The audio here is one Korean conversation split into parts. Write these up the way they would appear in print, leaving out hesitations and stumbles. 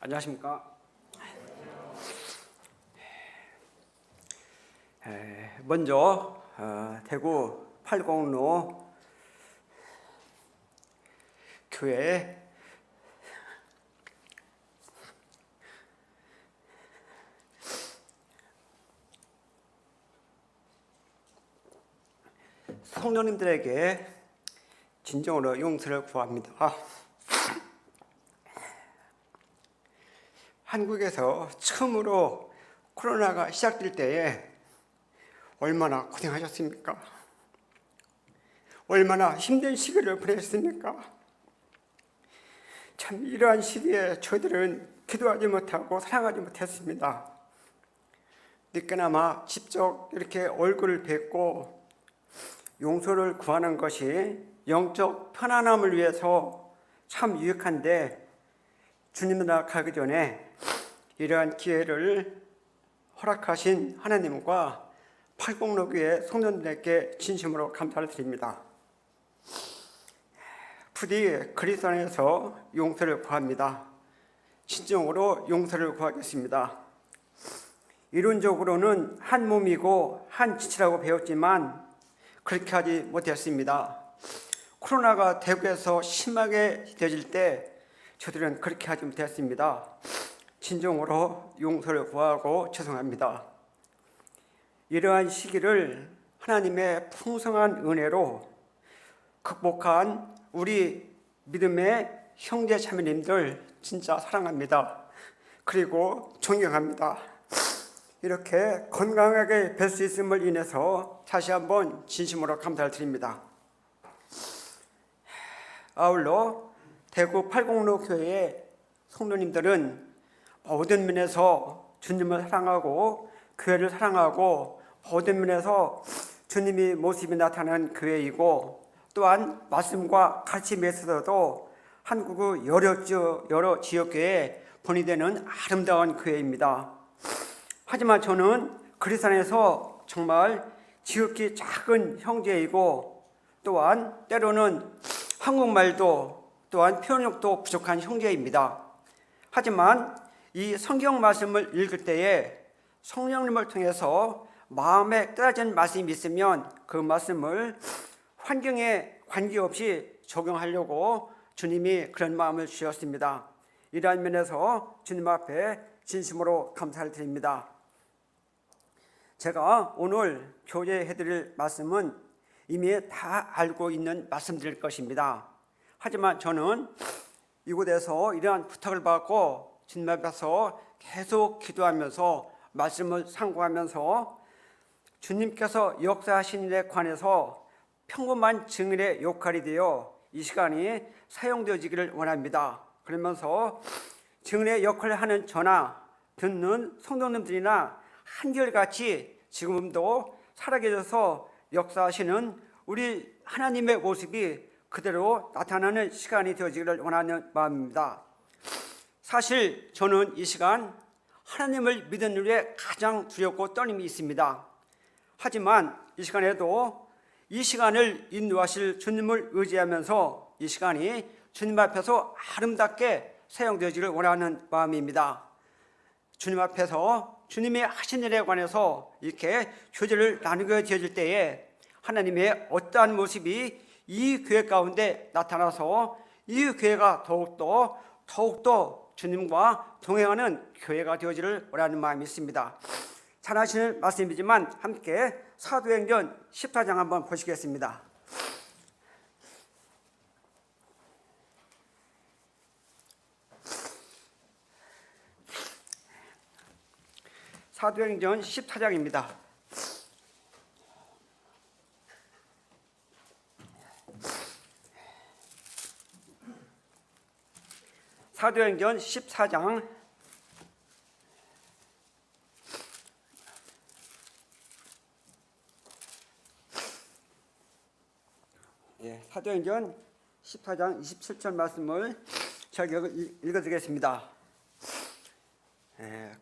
안녕하십니까. 먼저 대구 팔공로 교회 성도님들에게 진정으로 용서를 구합니다. 한국에서 처음으로 코로나가 시작될 때에 얼마나 고생하셨습니까? 얼마나 힘든 시기를 보냈습니까? 참 이러한 시기에 저희들은 기도하지 못하고 사랑하지 못했습니다. 늦게나마 직접 이렇게 얼굴을 뵙고 용서를 구하는 것이 영적 편안함을 위해서 참 유익한데, 주님 나라 가기 전에 이러한 기회를 허락하신 하나님과 팔공로교회 성도들에게 진심으로 감사를 드립니다. 부디 그리스도 안에서 용서를 구합니다. 진정으로 용서를 구하겠습니다. 이론적으로는 한 몸이고 한 지체라고 배웠지만 그렇게 하지 못했습니다. 코로나가 대구에서 심하게 되질 때 저들은 그렇게 하지 못했습니다. 진정으로 용서를 구하고 죄송합니다. 이러한 시기를 하나님의 풍성한 은혜로 극복한 우리 믿음의 형제 자매님들 진짜 사랑합니다. 그리고 존경합니다. 이렇게 건강하게 뵐 수 있음을 인해서 다시 한번 진심으로 감사를 드립니다. 아울러 대구 팔공로 교회의 성도님들은 모든 면에서 주님을 사랑하고 교회를 사랑하고 모든 면에서 주님의 모습이 나타나는 교회이고, 또한 말씀과 가르침에 있어서도 한국의 여러 지역교회에 본이 되는 아름다운 교회입니다. 하지만 저는 그리스도 안에서 정말 지극히 작은 형제이고, 또한 때로는 한국말도 또한 표현력도 부족한 형제입니다. 하지만 이 성경 말씀을 읽을 때에 성령님을 통해서 마음에 깨달은 말씀이 있으면 그 말씀을 환경에 관계없이 적용하려고 주님이 그런 마음을 주셨습니다. 이러한 면에서 주님 앞에 진심으로 감사를 드립니다. 제가 오늘 교제해드릴 말씀은 이미 다 알고 있는 말씀드릴 것입니다. 하지만 저는 이곳에서 이러한 부탁을 받고 주님 앞에서 계속 기도하면서 말씀을 상고하면서 주님께서 역사하신 일에 관해서 평범한 증인의 역할이 되어 이 시간이 사용되어지기를 원합니다. 그러면서 증인의 역할을 하는 저나 듣는 성도님들이나 한결같이 지금도 살아계셔서 역사하시는 우리 하나님의 모습이 그대로 나타나는 시간이 되어지기를 원하는 마음입니다. 사실 저는 이 시간 하나님을 믿는 일에 가장 두렵고 떨림이 있습니다. 하지만 이 시간에도 이 시간을 인도하실 주님을 의지하면서 이 시간이 주님 앞에서 아름답게 사용되어지기를 원하는 마음입니다. 주님 앞에서 주님이 하신 일에 관해서 이렇게 교제를 나누게 되어질 때에 하나님의 어떠한 모습이 이 교회 가운데 나타나서 이 교회가 더욱더 주님과 동행하는 교회가 되어지를 원하는 마음이 있습니다. 잘 아시는 말씀이지만 함께 사도행전 14장 한번 보시겠습니다. 사도행전 14장입니다. 사도행전 14장 사도행전 14장 27절 말씀을 제가 읽어드리겠습니다.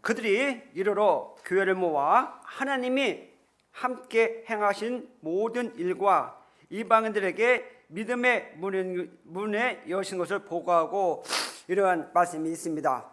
그들이 이르러 교회를 모아 하나님이 함께 행하신 모든 일과 이방인들에게 믿음의 문에 여신 것을 보고하고 이러한 말씀이 있습니다.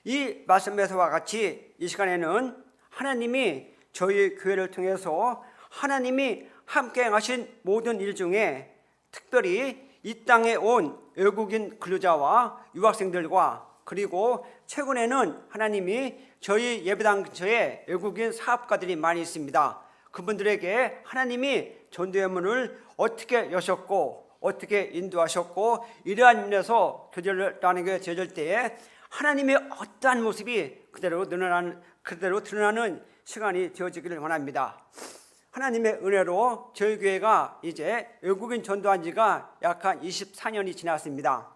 이 말씀에서와 같이 이 시간에는 하나님이 저희 교회를 통해서 하나님이 함께 하신 모든 일 중에 특별히 이 땅에 온 외국인 근로자와 유학생들과 그리고 최근에는 하나님이 저희 예배당 근처에 외국인 사업가들이 많이 있습니다. 그분들에게 하나님이 전도의 문을 어떻게 여셨고 어떻게 인도하셨고 이러한 면에서 교제를 나누게 되어질 때에 하나님의 어떠한 모습이 그대로 드러나는 시간이 되어지기를 원합니다. 하나님의 은혜로 저희 교회가 이제 외국인 전도한 지가 약 한 24년이 지났습니다.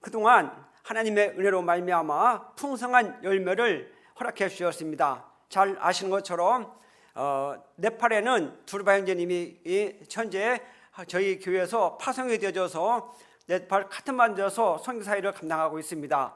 그동안 하나님의 은혜로 말미암아 풍성한 열매를 허락해 주셨습니다. 잘 아시는 것처럼 네팔에는 두르바 형제님이 현재 저희 교회에서 파송이 되어져서 네팔 카트만두에서 선교사일을 감당하고 있습니다.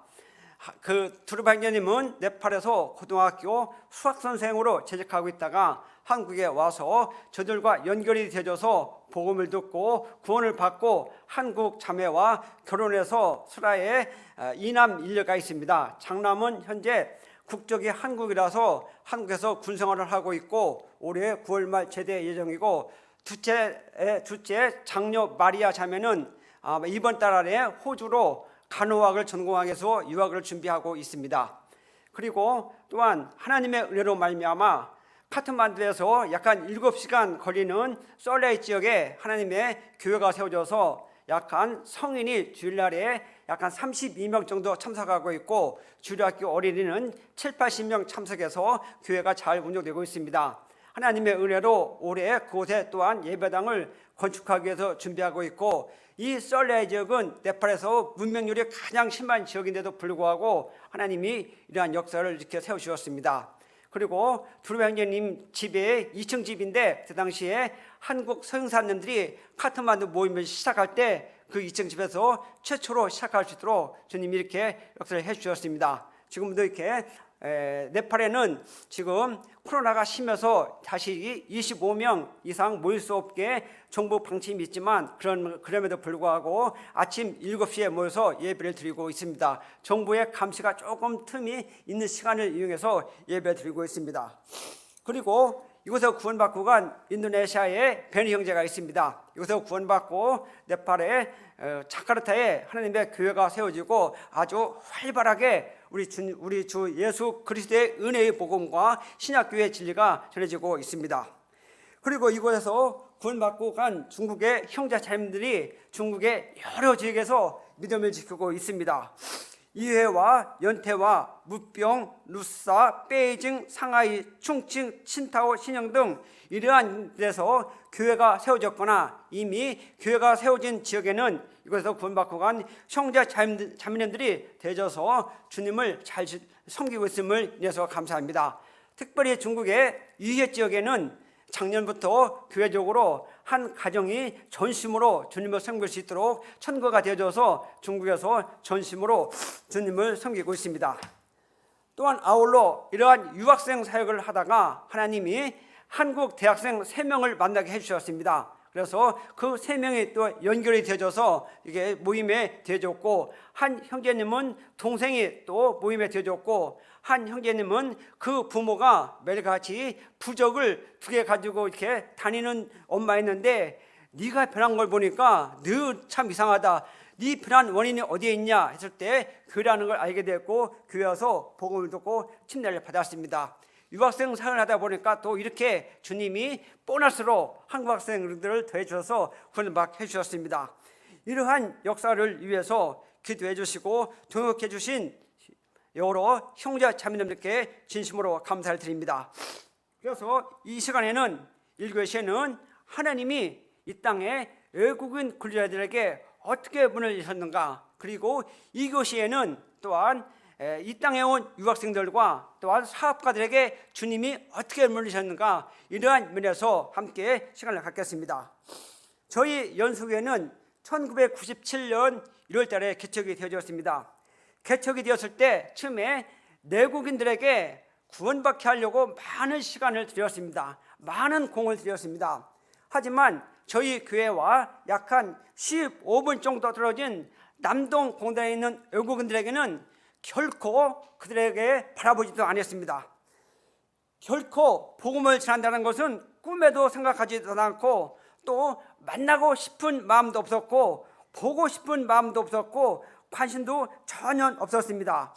그 두르바 형제님은 네팔에서 고등학교 수학선생으로 재직하고 있다가 한국에 와서 저들과 연결이 되어져서 복음을 듣고 구원을 받고 한국 자매와 결혼해서 수라에 이남 일녀가 있습니다. 장남은 현재 국적이 한국이라서 한국에서 군생활을 하고 있고 올해 9월 말 제대 예정이고 둘째 장녀 마리아 자매는 이번 달 안에 호주로 간호학을 전공하게서 유학을 준비하고 있습니다. 그리고 또한 하나님의 은혜로 말미암아 카트만두에서 약간 7시간 거리는 솔레이 지역에 하나님의 교회가 세워져서 약간 성인이 주일날에 약간 32명 정도 참석하고 있고 주일학교 어린이는 7, 80명 참석해서 교회가 잘 운영되고 있습니다. 하나님의 은혜로 올해 그곳에 또한 예배당을 건축하기 위해서 준비하고 있고 이 솔레이 지역은 네팔에서 문명률이 가장 심한 지역인데도 불구하고 하나님이 이러한 역사를 이렇게 세우셨습니다. 그리고 두르바 형제님 집에 2층 집인데 그 당시에 한국 서영사님들이 카트만두 모임을 시작할 때 그 2층 집에서 최초로 시작할 수 있도록 주님이 이렇게 역사를 해주셨습니다. 지금도 이렇게 네팔에는 지금 코로나가 심해서 다시 25명 이상 모일 수 없게 정부 방침이 있지만 그럼에도 불구하고 아침 7시에 모여서 예배를 드리고 있습니다. 정부의 감시가 조금 틈이 있는 시간을 이용해서 예배를 드리고 있습니다. 그리고 이곳에서 구원받고 간 인도네시아의 베니 형제가 있습니다. 이곳에서 구원받고 네팔의 자카르타에 하나님의 교회가 세워지고 아주 활발하게 우리 주 예수 그리스도의 은혜의 복음과 신약교회의 진리가 전해지고 있습니다. 그리고 이곳에서 구원받고 간 중국의 형제 자매들이 중국의 여러 지역에서 믿음을 지키고 있습니다. 이회와 연태와 무병, 루사, 베이징, 상하이, 충칭, 친타오, 신영 등 이러한 데서 교회가 세워졌거나 이미 교회가 세워진 지역에는 이곳에서 구원받고 간 형제 자매님들이 되어져서 주님을 잘 섬기고 있음을 인해서 감사합니다. 특별히 중국의 이해 지역에는 작년부터 교회적으로 한 가정이 전심으로 주님을 섬길 수 있도록 천거가 되어져서 중국에서 전심으로 주님을 섬기고 있습니다. 또한 아울러 이러한 유학생 사역을 하다가 하나님이 한국 대학생 3명을 만나게 해주셨습니다. 그래서 그 3명이 또 연결이 되어져서 이게 모임에 되어졌고 한 형제님은 동생이 또 모임에 되어졌고 한 형제님은 그 부모가 매일같이 부적을 2개 가지고 이렇게 다니는 엄마였는데 네가 변한 걸 보니까 너 참 이상하다. 네 변한 원인이 어디에 있냐 했을 때 교회라는 걸 알게 됐고 교회 와서 복음을 듣고 침례를 받았습니다. 유학생 사역을 하다 보니까 또 이렇게 주님이 보너스로 한국 학생들을 더해 주셔서 구원받게 해주셨습니다. 이러한 역사를 위해서 기도해 주시고 동역해 주신 여러 형제 자매님들께 진심으로 감사를 드립니다. 그래서 이 시간에는 일교시에는 하나님이 이 땅에 외국인 근로자들에게 어떻게 문을 여셨는가, 그리고 이 교시에는 또한 이 땅에 온 유학생들과 또한 사업가들에게 주님이 어떻게 문을 여셨는가, 이러한 면에서 함께 시간을 갖겠습니다. 저희 연수교회는 1997년 1월 달에 개척이 되어졌습니다. 개척이 되었을 때 처음에 내국인들에게 구원받게 하려고 많은 시간을 들였습니다. 많은 공을 들였습니다. 하지만 저희 교회와 약 한 15분 정도 떨어진 남동 공단에 있는 외국인들에게는 결코 그들에게 바라보지도 않았습니다. 결코 복음을 전한다는 것은 꿈에도 생각하지도 않고 또 만나고 싶은 마음도 없었고 보고 싶은 마음도 없었고 관심도 전혀 없었습니다.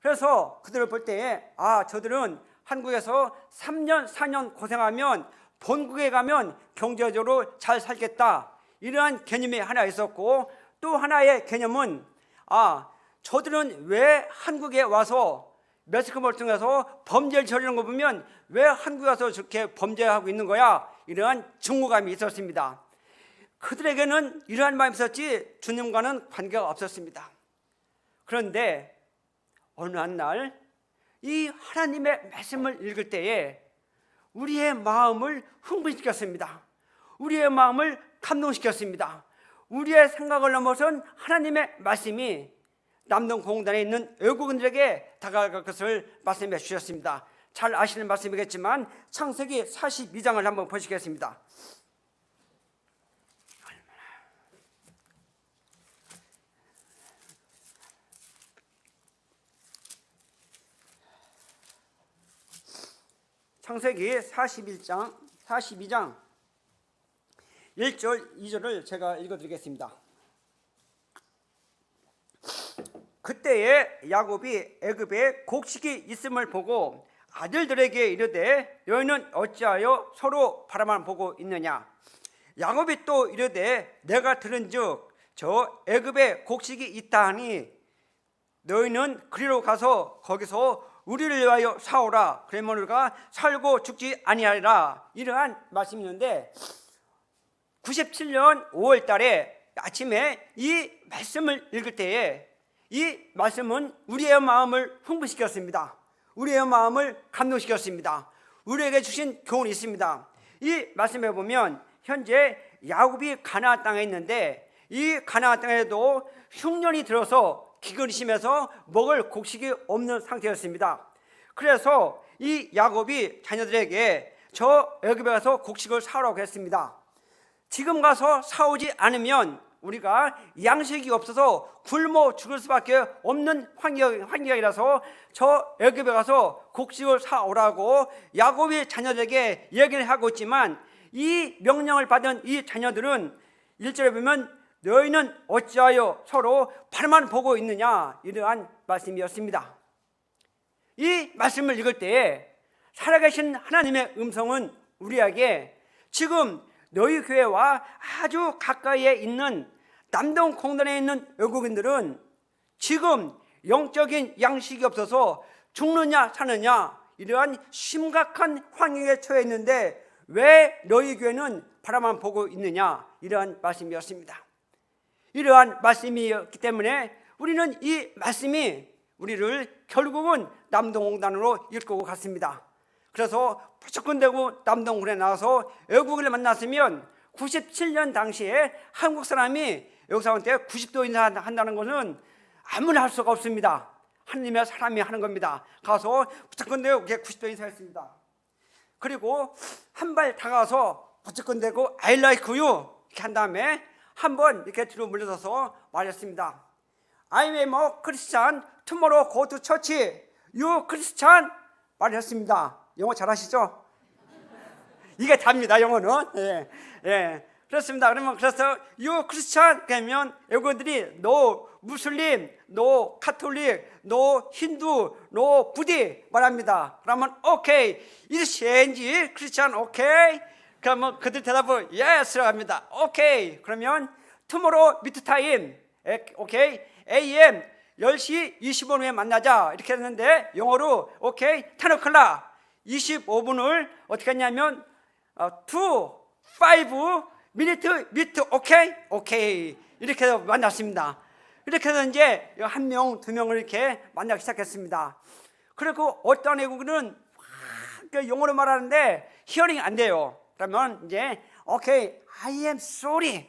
그래서 그들을 볼 때에 저들은 한국에서 3년 4년 고생하면 본국에 가면 경제적으로 잘 살겠다, 이러한 개념이 하나 있었고, 또 하나의 개념은 저들은 왜 한국에 와서 매스컴을 통해서 범죄를 저지르는 거 보면 왜 한국에 와서 저렇게 범죄하고 있는 거야, 이러한 증오감이 있었습니다. 그들에게는 이러한 마음이 있었지 주님과는 관계가 없었습니다. 그런데 어느 한 날 이 하나님의 말씀을 읽을 때에 우리의 마음을 흥분시켰습니다. 우리의 마음을 감동시켰습니다. 우리의 생각을 넘어선 하나님의 말씀이 남동 공단에 있는 외국인들에게 다가갈 것을 말씀해 주셨습니다. 잘 아시는 말씀이겠지만 창세기 42장을 한번 보시겠습니다. 창세기 42장 1절 2절을 제가 읽어드리겠습니다. 그때에 야곱이 애굽에 곡식이 있음을 보고 아들들에게 이르되 너희는 어찌하여 서로 바라만 보고 있느냐. 야곱이 또 이르되 내가 들은즉 저 애굽에 곡식이 있다 하니 너희는 그리로 가서 거기서 우리를 위하여 사오라. 그러면 우리가 살고 죽지 아니하리라. 이러한 말씀이 있는데 97년 5월 달에 아침에 이 말씀을 읽을 때에 이 말씀은 우리의 마음을 흥분시켰습니다. 우리의 마음을 감동시켰습니다. 우리에게 주신 교훈이 있습니다. 이 말씀에 보면 현재 야곱이 가나안 땅에 있는데 이 가나안 땅에도 흉년이 들어서 기근이 심해서 먹을 곡식이 없는 상태였습니다. 그래서 이 야곱이 자녀들에게 저 애굽에 가서 곡식을 사오라고 했습니다. 지금 가서 사오지 않으면 우리가 양식이 없어서 굶어 죽을 수밖에 없는 환경이라서 저 애굽에 가서 곡식을 사오라고 야곱이 자녀들에게 얘기를 하고 있지만, 이 명령을 받은 이 자녀들은 1절에 보면 너희는 어찌하여 서로 바라만 보고 있느냐, 이러한 말씀이었습니다. 이 말씀을 읽을 때에 살아계신 하나님의 음성은 우리에게 지금 너희 교회와 아주 가까이에 있는 남동 공단에 있는 외국인들은 지금 영적인 양식이 없어서 죽느냐 사느냐 이러한 심각한 환경에 처해 있는데 왜 너희 교회는 바라만 보고 있느냐, 이러한 말씀이었습니다. 이러한 말씀이었기 때문에 우리는 이 말씀이 우리를 결국은 남동공단으로 이끌고 갔습니다. 그래서 부쩍근대고 남동군에 나와서 외국인을 만났으면 97년 당시에 한국 사람이 여기서 90도 인사한다는 것은 아무나 할 수가 없습니다. 하나님의 사람이 하는 겁니다. 가서 부쩍근대고 90도 인사했습니다. 그리고 한 발 다가가서 부쩍근대고 I like you 이렇게 한 다음에 한번 이렇게 뒤로 물러서서 말했습니다. I am a Christian, tomorrow go to church. You Christian? 말했습니다. 영어 잘하시죠? 이게 답니다, 영어는. 예. 그렇습니다. 그러면 그래서 You Christian 그러면 외국인들이 No 무슬림, No 카톨릭, No 힌두, No 부디 말합니다. 그러면 오케이, Is change Christian 오케이? 그러면 그들 대답을 Yes라고 합니다. 오케이. 그러면 Tomorrow meet time. 오케이. AM 10시 25분에 만나자 이렇게 했는데 영어로 오케이 10 o'clock 25분을 어떻게 했냐면 2, 5 minute meet 오케이 이렇게 해서 만났습니다. 이렇게 해서 이제 한 명, 두 명을 이렇게 만나기 시작했습니다. 그리고 어떤 외국인은 영어로 말하는데 히어링이 안 돼요. 그러면 이제 오케이 I am sorry,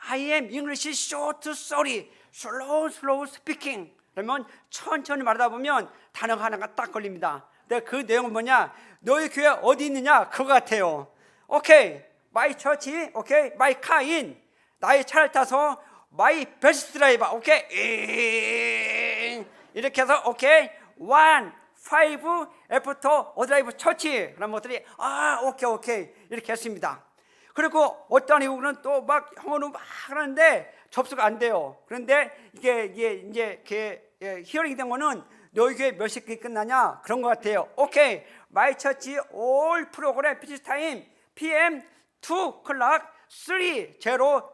I am English short sorry, slow speaking. 그러면 천천히 말하다 보면 단어가 하나가 딱 걸립니다. 근데 그 내용은 뭐냐? 너희 교회 어디 있느냐? 그거 같아요. 오케이, my church, 오케이, my car in. 나의 차를 타서 my best driver, 오케이, 이렇게 해서 오케이 1, 5 애프터 어드라이브 처치. 그럼 것들이 오케이 이렇게 했습니다. 그리고 어떤 이후는 또 막 영어로 막 하는데 접수가 안 돼요. 그런데 이게 이제 히어링이 된 거는 너희 교회 몇 시까지 끝나냐 그런 것 같아요. 오케이 마이 처치 올 프로그램 피치 타임 PM 2 o'clock 3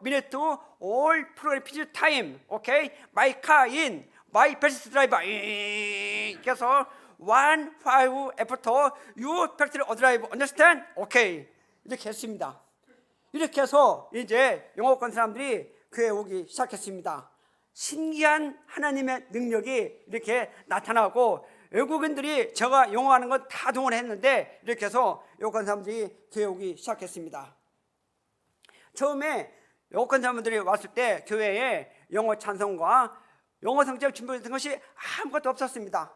minute 올 프로그램 피치 타임. 오케이 마이 카 인 마이 베스트 드라이버. 그래서 1, 5 애프터 유 팩트리 어드라이브 언더스탠드. 오케이 이렇게 했습니다. 이렇게 해서 이제 영어권 사람들이 교회에 오기 시작했습니다. 신기한 하나님의 능력이 이렇게 나타나고 외국인들이 제가 영어하는 건 다 동원했는데 이렇게 해서 영어권 사람들이 교회에 오기 시작했습니다. 처음에 영어권 사람들이 왔을 때 교회에 영어 찬송과 영어 성적 준비된 것이 아무것도 없었습니다.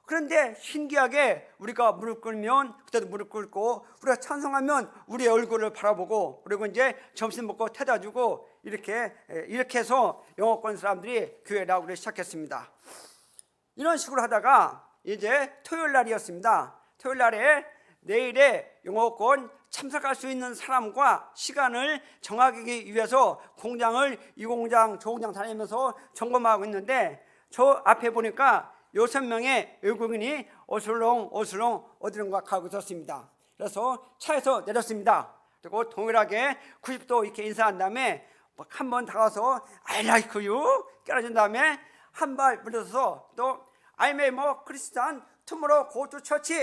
그런데 신기하게 우리가 무릎 꿇으면 그때도 무릎 꿇고 우리가 찬송하면 우리의 얼굴을 바라보고 그리고 이제 점심 먹고 태다 주고 이렇게 해서 영어권 사람들이 교회에 나오기 시작했습니다. 이런 식으로 하다가 이제 토요일 날이었습니다. 토요일 날에 내일에 영어권 참석할 수 있는 사람과 시간을 정하기 위해서 이 공장 저 공장 다니면서 점검하고 있는데 저 앞에 보니까 6명의 외국인이 어슬렁 어디론가 가고 있었습니다. 그래서 차에서 내렸습니다. 그리고 동일하게 90도 이렇게 인사한 다음에 한 번 다가서 I like you 깨어준 다음에 한 발 물러서서 또 I'm a Christian tomorrow go to church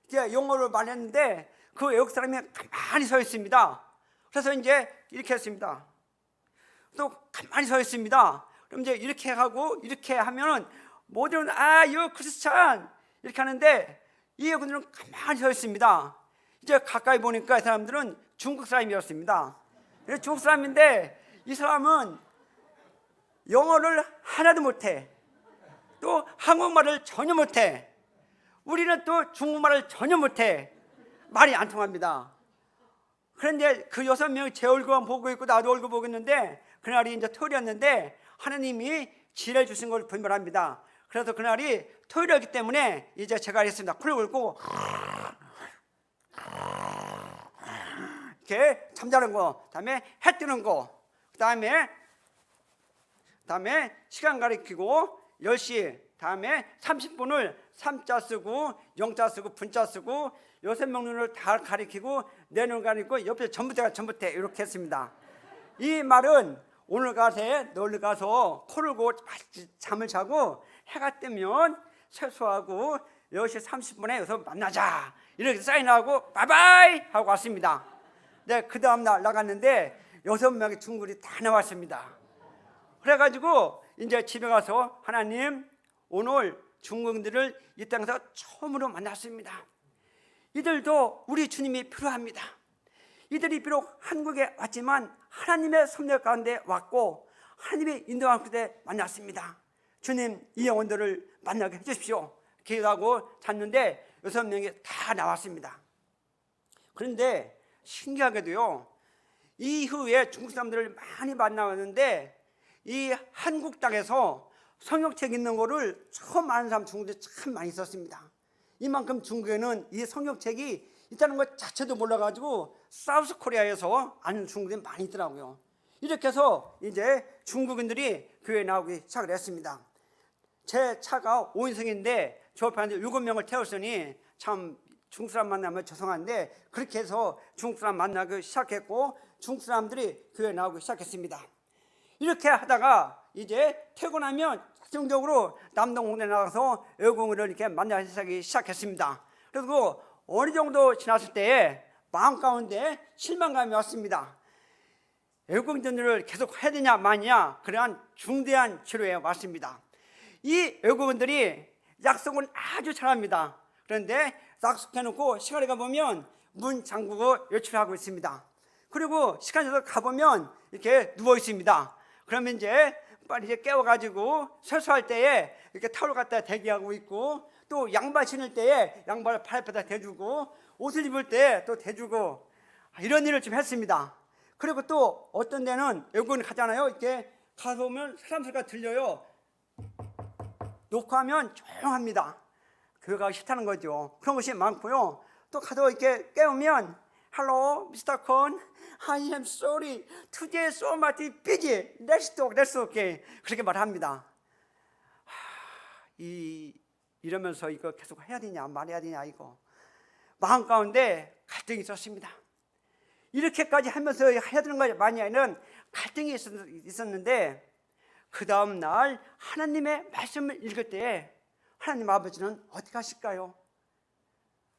이렇게 영어를 말했는데 그 외국 사람이 가만히 서 있습니다. 그래서 이제 이렇게 했습니다. 또 가만히 서 있습니다. 그럼 이제 이렇게 하고 이렇게 하면은 모두는 you Christian 이렇게 하는데 이 외국인들은 가만히 서 있습니다. 이제 가까이 보니까 이 사람들은 중국 사람이었습니다. 중국 사람인데 이 사람은 영어를 하나도 못해. 또 한국말을 전혀 못해. 우리는 또 중국말을 전혀 못해. 말이 안 통합니다. 그런데 그 6명이 제 얼굴만 보고 있고 나도 얼굴 보고 있는데 그날이 이제 토요일이었는데 하나님이 지혜를 주신 걸 분별합니다. 그래서 그날이 토요일이었기 때문에 이제 제가 했습니다. 코를 골고 이렇게 잠자는 거, 다음에 해 뜨는 거, 다음에 시간 가리키고 10시, 다음에 30분을 3자 쓰고 0자 쓰고 분자 쓰고 6명 눈을 다 가리키고 내 눈을 가리고 옆에 전부태 이렇게 했습니다. 이 말은 오늘 가서 코를 고고 잠을 자고 해가 뜨면 세수하고 10시 30분에 여기서 만나자 이렇게 사인하고 바이바이 하고 왔습니다. 네, 그 다음날 나갔는데 6명의 중국이 다 나왔습니다. 그래가지고 이제 집에 가서 하나님 오늘 중국인들을 이 땅에서 처음으로 만났습니다. 이들도 우리 주님이 필요합니다. 이들이 비록 한국에 왔지만 하나님의 섭렵 가운데 왔고 하나님의 인도함 가운데 만났습니다. 주님 이 영혼들을 만나게 해주십시오. 기도하고 잤는데 6명이 다 나왔습니다. 그런데 신기하게도요 이후에 중국 사람들을 많이 만나왔는데 이 한국 땅에서 성경책 있는 거를 처음 아는 사람 중국에 참 많이 있었습니다. 이만큼 중국에는 이 성경책이 있다는 것 자체도 몰라가지고 사우스 코리아에서 아는 중국인이 많이 있더라고요. 이렇게 해서 이제 중국인들이 교회에 나오기 시작을 했습니다. 제 차가 5인승인데 저 옆에 7명을 태웠으니 참 중국 사람 만나면 죄송한데 그렇게 해서 중국 사람 만나기 시작했고 중국 사람들이 교회에 나오기 시작했습니다. 이렇게 하다가 이제 퇴근하면 자동적으로 남동공원에 나가서 외국인을 이렇게 만나기 시작했습니다. 그리고 어느 정도 지났을 때에 마음 가운데 실망감이 왔습니다. 외국인들을 계속 해야 되냐 마냐 그러한 중대한 지로에 왔습니다. 이 외국인들이 약속은 아주 잘합니다. 그런데 약속해놓고 시간에 가보면 문 잠그고 외출하고 있습니다. 그리고 시간이 가보면 이렇게 누워 있습니다. 그러면 이제 빨리 이제 깨워가지고 세수할 때에 이렇게 타올 갖다 대기하고 있고 또 양말 신을 때에 양발을 팔 앞에다 대주고 옷을 입을 때 또 대주고 이런 일을 좀 했습니다. 그리고 또 어떤 데는 외국인 가잖아요. 이렇게 가서 보면 사람 소리가 들려요. 놓고 하면 조용합니다. 교회가 싫다는 거죠. 그런 것이 많고요. 또 가서 이렇게 깨우면 Hello, Mr. Con. I am sorry. Today so much busy. Let's talk. Let's okay. 그렇게 말합니다. 이러면서 이거 계속 해야 되냐 말해야 되냐 이거 마음 가운데 갈등이 있었습니다. 이렇게까지 하면서 해야 되는 거 많이 아니는 갈등이 있었는데 그 다음 날 하나님의 말씀을 읽을 때 하나님 아버지는 어떻게 하실까요?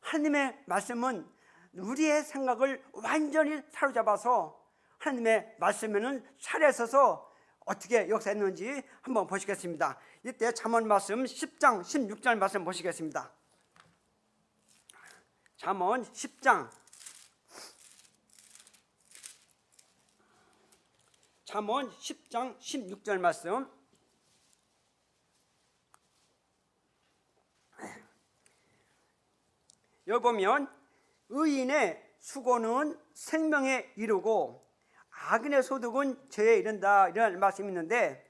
하나님의 말씀은 우리의 생각을 완전히 사로잡아서 하나님의 말씀에는 살아있어서 어떻게 역사했는지 한번 보시겠습니다. 이때 잠언 말씀 10장 16절 말씀 보시겠습니다. 잠언 10장 16절 말씀. 여기 보면 의인의 수고는 생명에 이르고 악인의 소득은 죄에 이른다 이런 말씀이 있는데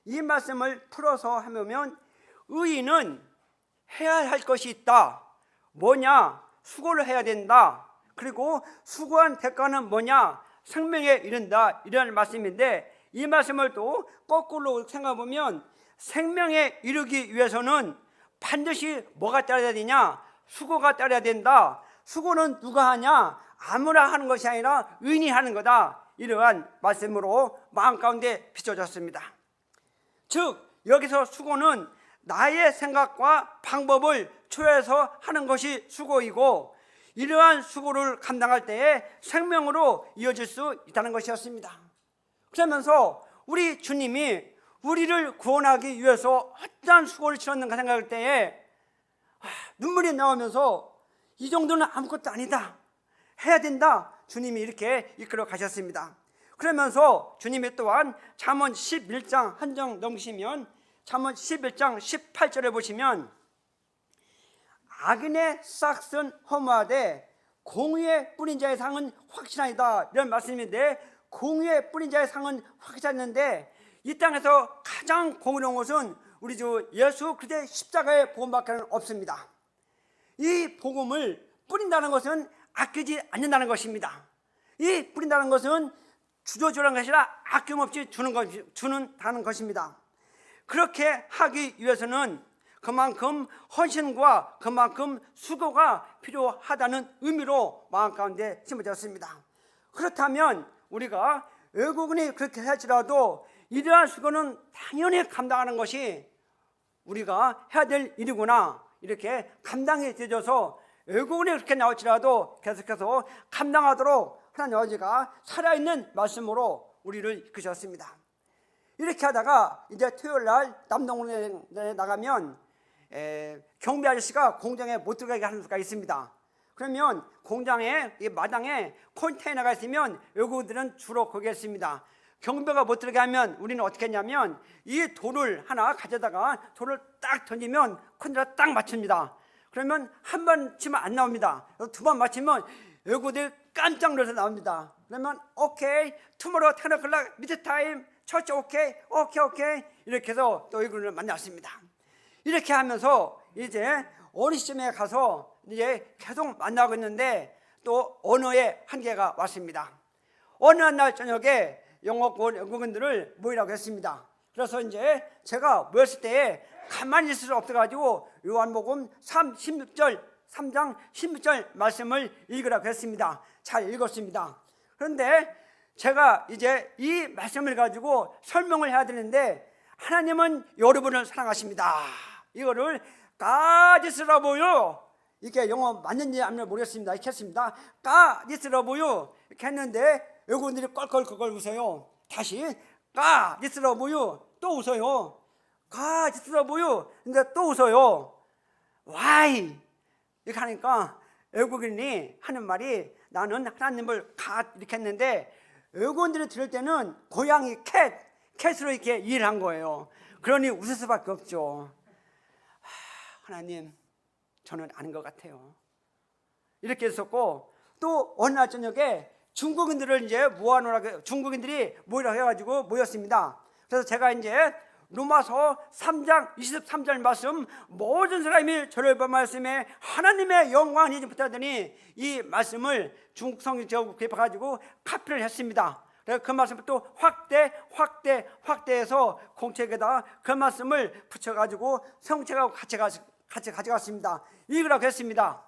이 말씀을 풀어서 해보면 의인은 해야 할 것이 있다. 뭐냐? 수고를 해야 된다. 그리고 수고한 대가는 뭐냐? 생명에 이른다 이런 말씀인데 이 말씀을 또 거꾸로 생각해보면 생명에 이르기 위해서는 반드시 뭐가 따라야 되냐? 수고가 따라야 된다. 수고는 누가 하냐? 아무나 하는 것이 아니라 의인이 하는 거다. 이러한 말씀으로 마음 가운데 비춰졌습니다. 즉 여기서 수고는 나의 생각과 방법을 초래해서 하는 것이 수고이고 이러한 수고를 감당할 때에 생명으로 이어질 수 있다는 것이었습니다. 그러면서 우리 주님이 우리를 구원하기 위해서 어떠한 수고를 치렀는가 생각할 때에 눈물이 나오면서 이 정도는 아무것도 아니다. 해야 된다. 주님이 이렇게 이끌어 가셨습니다. 그러면서 주님이 또한 잠언 11장 한 장 넘기시면 잠언 11장 18절에 보시면 악인의 싹은 허무하되 공의의 뿌린 자의 상은 확실하다 이런 말씀인데 공의의 뿌린 자의 상은 확실했는데 이 땅에서 가장 공의로운 것은 우리 주 예수 그리스도의 십자가의 복음밖에 없습니다. 이 복음을 뿌린다는 것은 아끼지 않는다는 것입니다. 이 뿌린다는 것은 주저주라는 것이 아니라 아낌없이 주는다는 것입니다. 그렇게 하기 위해서는 그만큼 헌신과 그만큼 수고가 필요하다는 의미로 마음 가운데 심어졌습니다. 그렇다면 우리가 외국인이 그렇게 할지라도 이러한 수고는 당연히 감당하는 것이 우리가 해야 될 일이구나 이렇게 감당이 되어져서 외국인이 그렇게 나올지라도 계속해서 감당하도록 하나님 아버지가 살아있는 말씀으로 우리를 이끄셨습니다. 이렇게 하다가 이제 토요일날 남동공장에 나가면 경비 아저씨가 공장에 못 들어가게 하는 수가 있습니다. 그러면 공장에 이 마당에 컨테이너가 있으면 외국인들은 주로 거기에 있습니다. 경비가 못 들어가게 하면 우리는 어떻게 했냐면 이 돌을 하나 가져다가 돌을 딱 던지면 컨테이너가 딱 맞춥니다. 그러면 한 번 치면 안 나옵니다. 두 번 맞추면 외국인들이 깜짝 놀라서 나옵니다. 그러면 오케이, 투모로우 10 o'clock 미드 타임, 처치 오케이 이렇게 해서 또 외국인을 만났습니다. 이렇게 하면서 이제 어느 시점에 가서 이제 계속 만나고 있는데 또 언어의 한계가 왔습니다. 어느 날 저녁에 영어권 외국인들을 모이라고 했습니다. 그래서 이제 제가 모였을 때 가만히 있을 수 없어가지고 요한복음 3장 16절 말씀을 읽으라고 했습니다. 잘 읽었습니다. 그런데 제가 이제 이 말씀을 가지고 설명을 해야 되는데 하나님은 여러분을 사랑하십니다. 이거를 God is love you 이게 영어 맞는지 안 맞는지 모르겠습니다. 이렇게 했습니다. God is love you 이렇게 했는데 외국인들이 껄껄 그걸 웃어요. 다시 God is love you 또 웃어요. God is love you 근데 또 웃어요. Why? 이렇게 하니까 외국인이 하는 말이 나는 하나님을 God 이렇게 했는데 외국인들이 들을 때는 고양이 캣으로 이렇게 이해를 한 거예요. 그러니 웃을 수밖에 없죠. 하나님 저는 아닌 것 같아요. 이렇게 했었고 또 어느 날 저녁에 중국인들을 이제 모아놓으라고 중국인들이 모이라고 해가지고 모였습니다. 그래서 제가 이제 로마서 3장 23절 말씀, 모든 사람이 저를 본 말씀에 하나님의 영광을 잊지 못하더니, 이 말씀을 중국 성경 제국 개입해가지고 카피를 했습니다. 그래서 그 말씀을 또 확대해서 공책에다 그 말씀을 붙여가지고 성책하고 같이 가져갔습니다. 읽으라고 했습니다.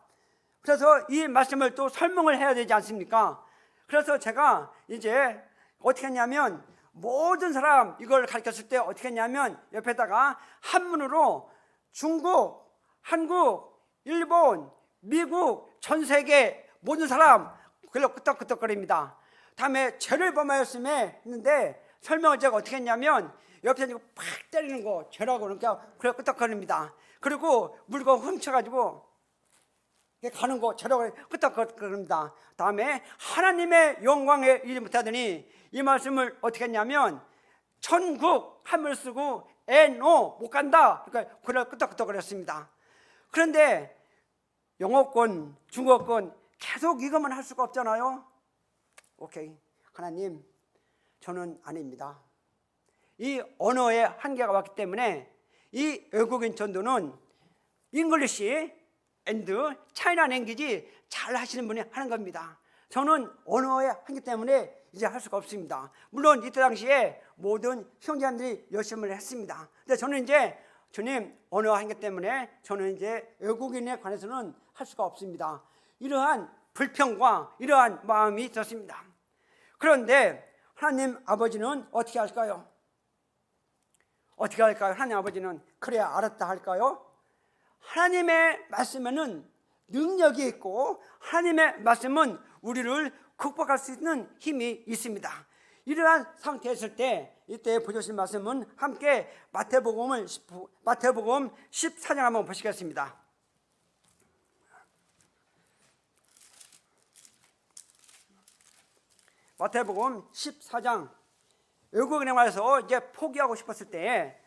그래서 이 말씀을 또 설명을 해야 되지 않습니까? 그래서 제가 이제 어떻게 했냐면, 모든 사람 이걸 가르쳤을 때 어떻게 했냐면, 옆에다가 한문으로 중국, 한국, 일본, 미국, 전 세계 모든 사람 그걸로 끄떡끄떡거립니다. 다음에 죄를 범하였음에 했는데, 설명을 제가 어떻게 했냐면, 옆에서 이거 팍 때리는 거 죄라고 그러니까 그래 끄떡거립니다. 그리고 물건 훔쳐가지고 가는 거 죄라고 끄떡거립니다. 다음에 하나님의 영광에 이르지 못하더니, 이 말씀을 어떻게 했냐면, 천국 한문을 쓰고 NO 못 간다, 그러니까 그래 끄떡끄떡거렸습니다. 그런데 영어권, 중국어권 계속 이것만 할 수가 없잖아요. 오케이, 하나님, 저는 아닙니다. 이 언어의 한계가 왔기 때문에 이 외국인 전도는 잉글리시 앤드 차이나 랭귀지 잘 하시는 분이 하는 겁니다. 저는 언어의 한계 때문에 이제 할 수가 없습니다. 물론 이때 당시에 모든 형제님들이 열심히 했습니다. 근데 저는 이제, 주님, 언어 한계 때문에 저는 이제 외국인에 관해서는 할 수가 없습니다. 이러한 불평과 이러한 마음이 있었습니다. 그런데 하나님 아버지는 어떻게 할까요? 어떻게 할까요? 하나님 아버지는 그래야 알았다 할까요? 하나님의 말씀에는 능력이 있고, 하나님의 말씀은 우리를 극복할 수 있는 힘이 있습니다. 이러한 상태에 있을 때, 이때 보여주신 말씀은 함께 마태복음 14장 한번 보시겠습니다. 마태복음 14장, 외국인에 와서 이제 포기하고 싶었을 때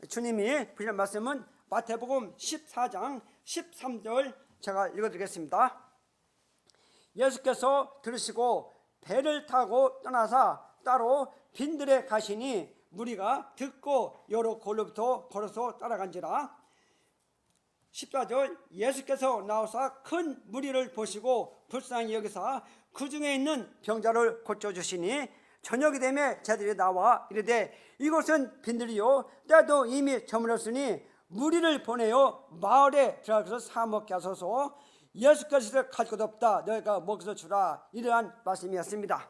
주님이 부르신 말씀은 마태복음 14장 13절 제가 읽어드리겠습니다. 예수께서 들으시고 배를 타고 떠나사 따로 빈들에 가시니, 무리가 듣고 여러 골로부터 걸어서 따라간지라. 14절, 예수께서 나오사 큰 무리를 보시고 불쌍히 여기사 그 중에 있는 병자를 고쳐주시니, 저녁이 되매 제들이 나와 이르되, 이곳은 빈들이요 때도 이미 저물었으니 무리를 보내어 마을에 들어가서 사 먹게 하소서. 예수께서 갈 것 없다, 너희가 먹어서 주라. 이러한 말씀이었습니다.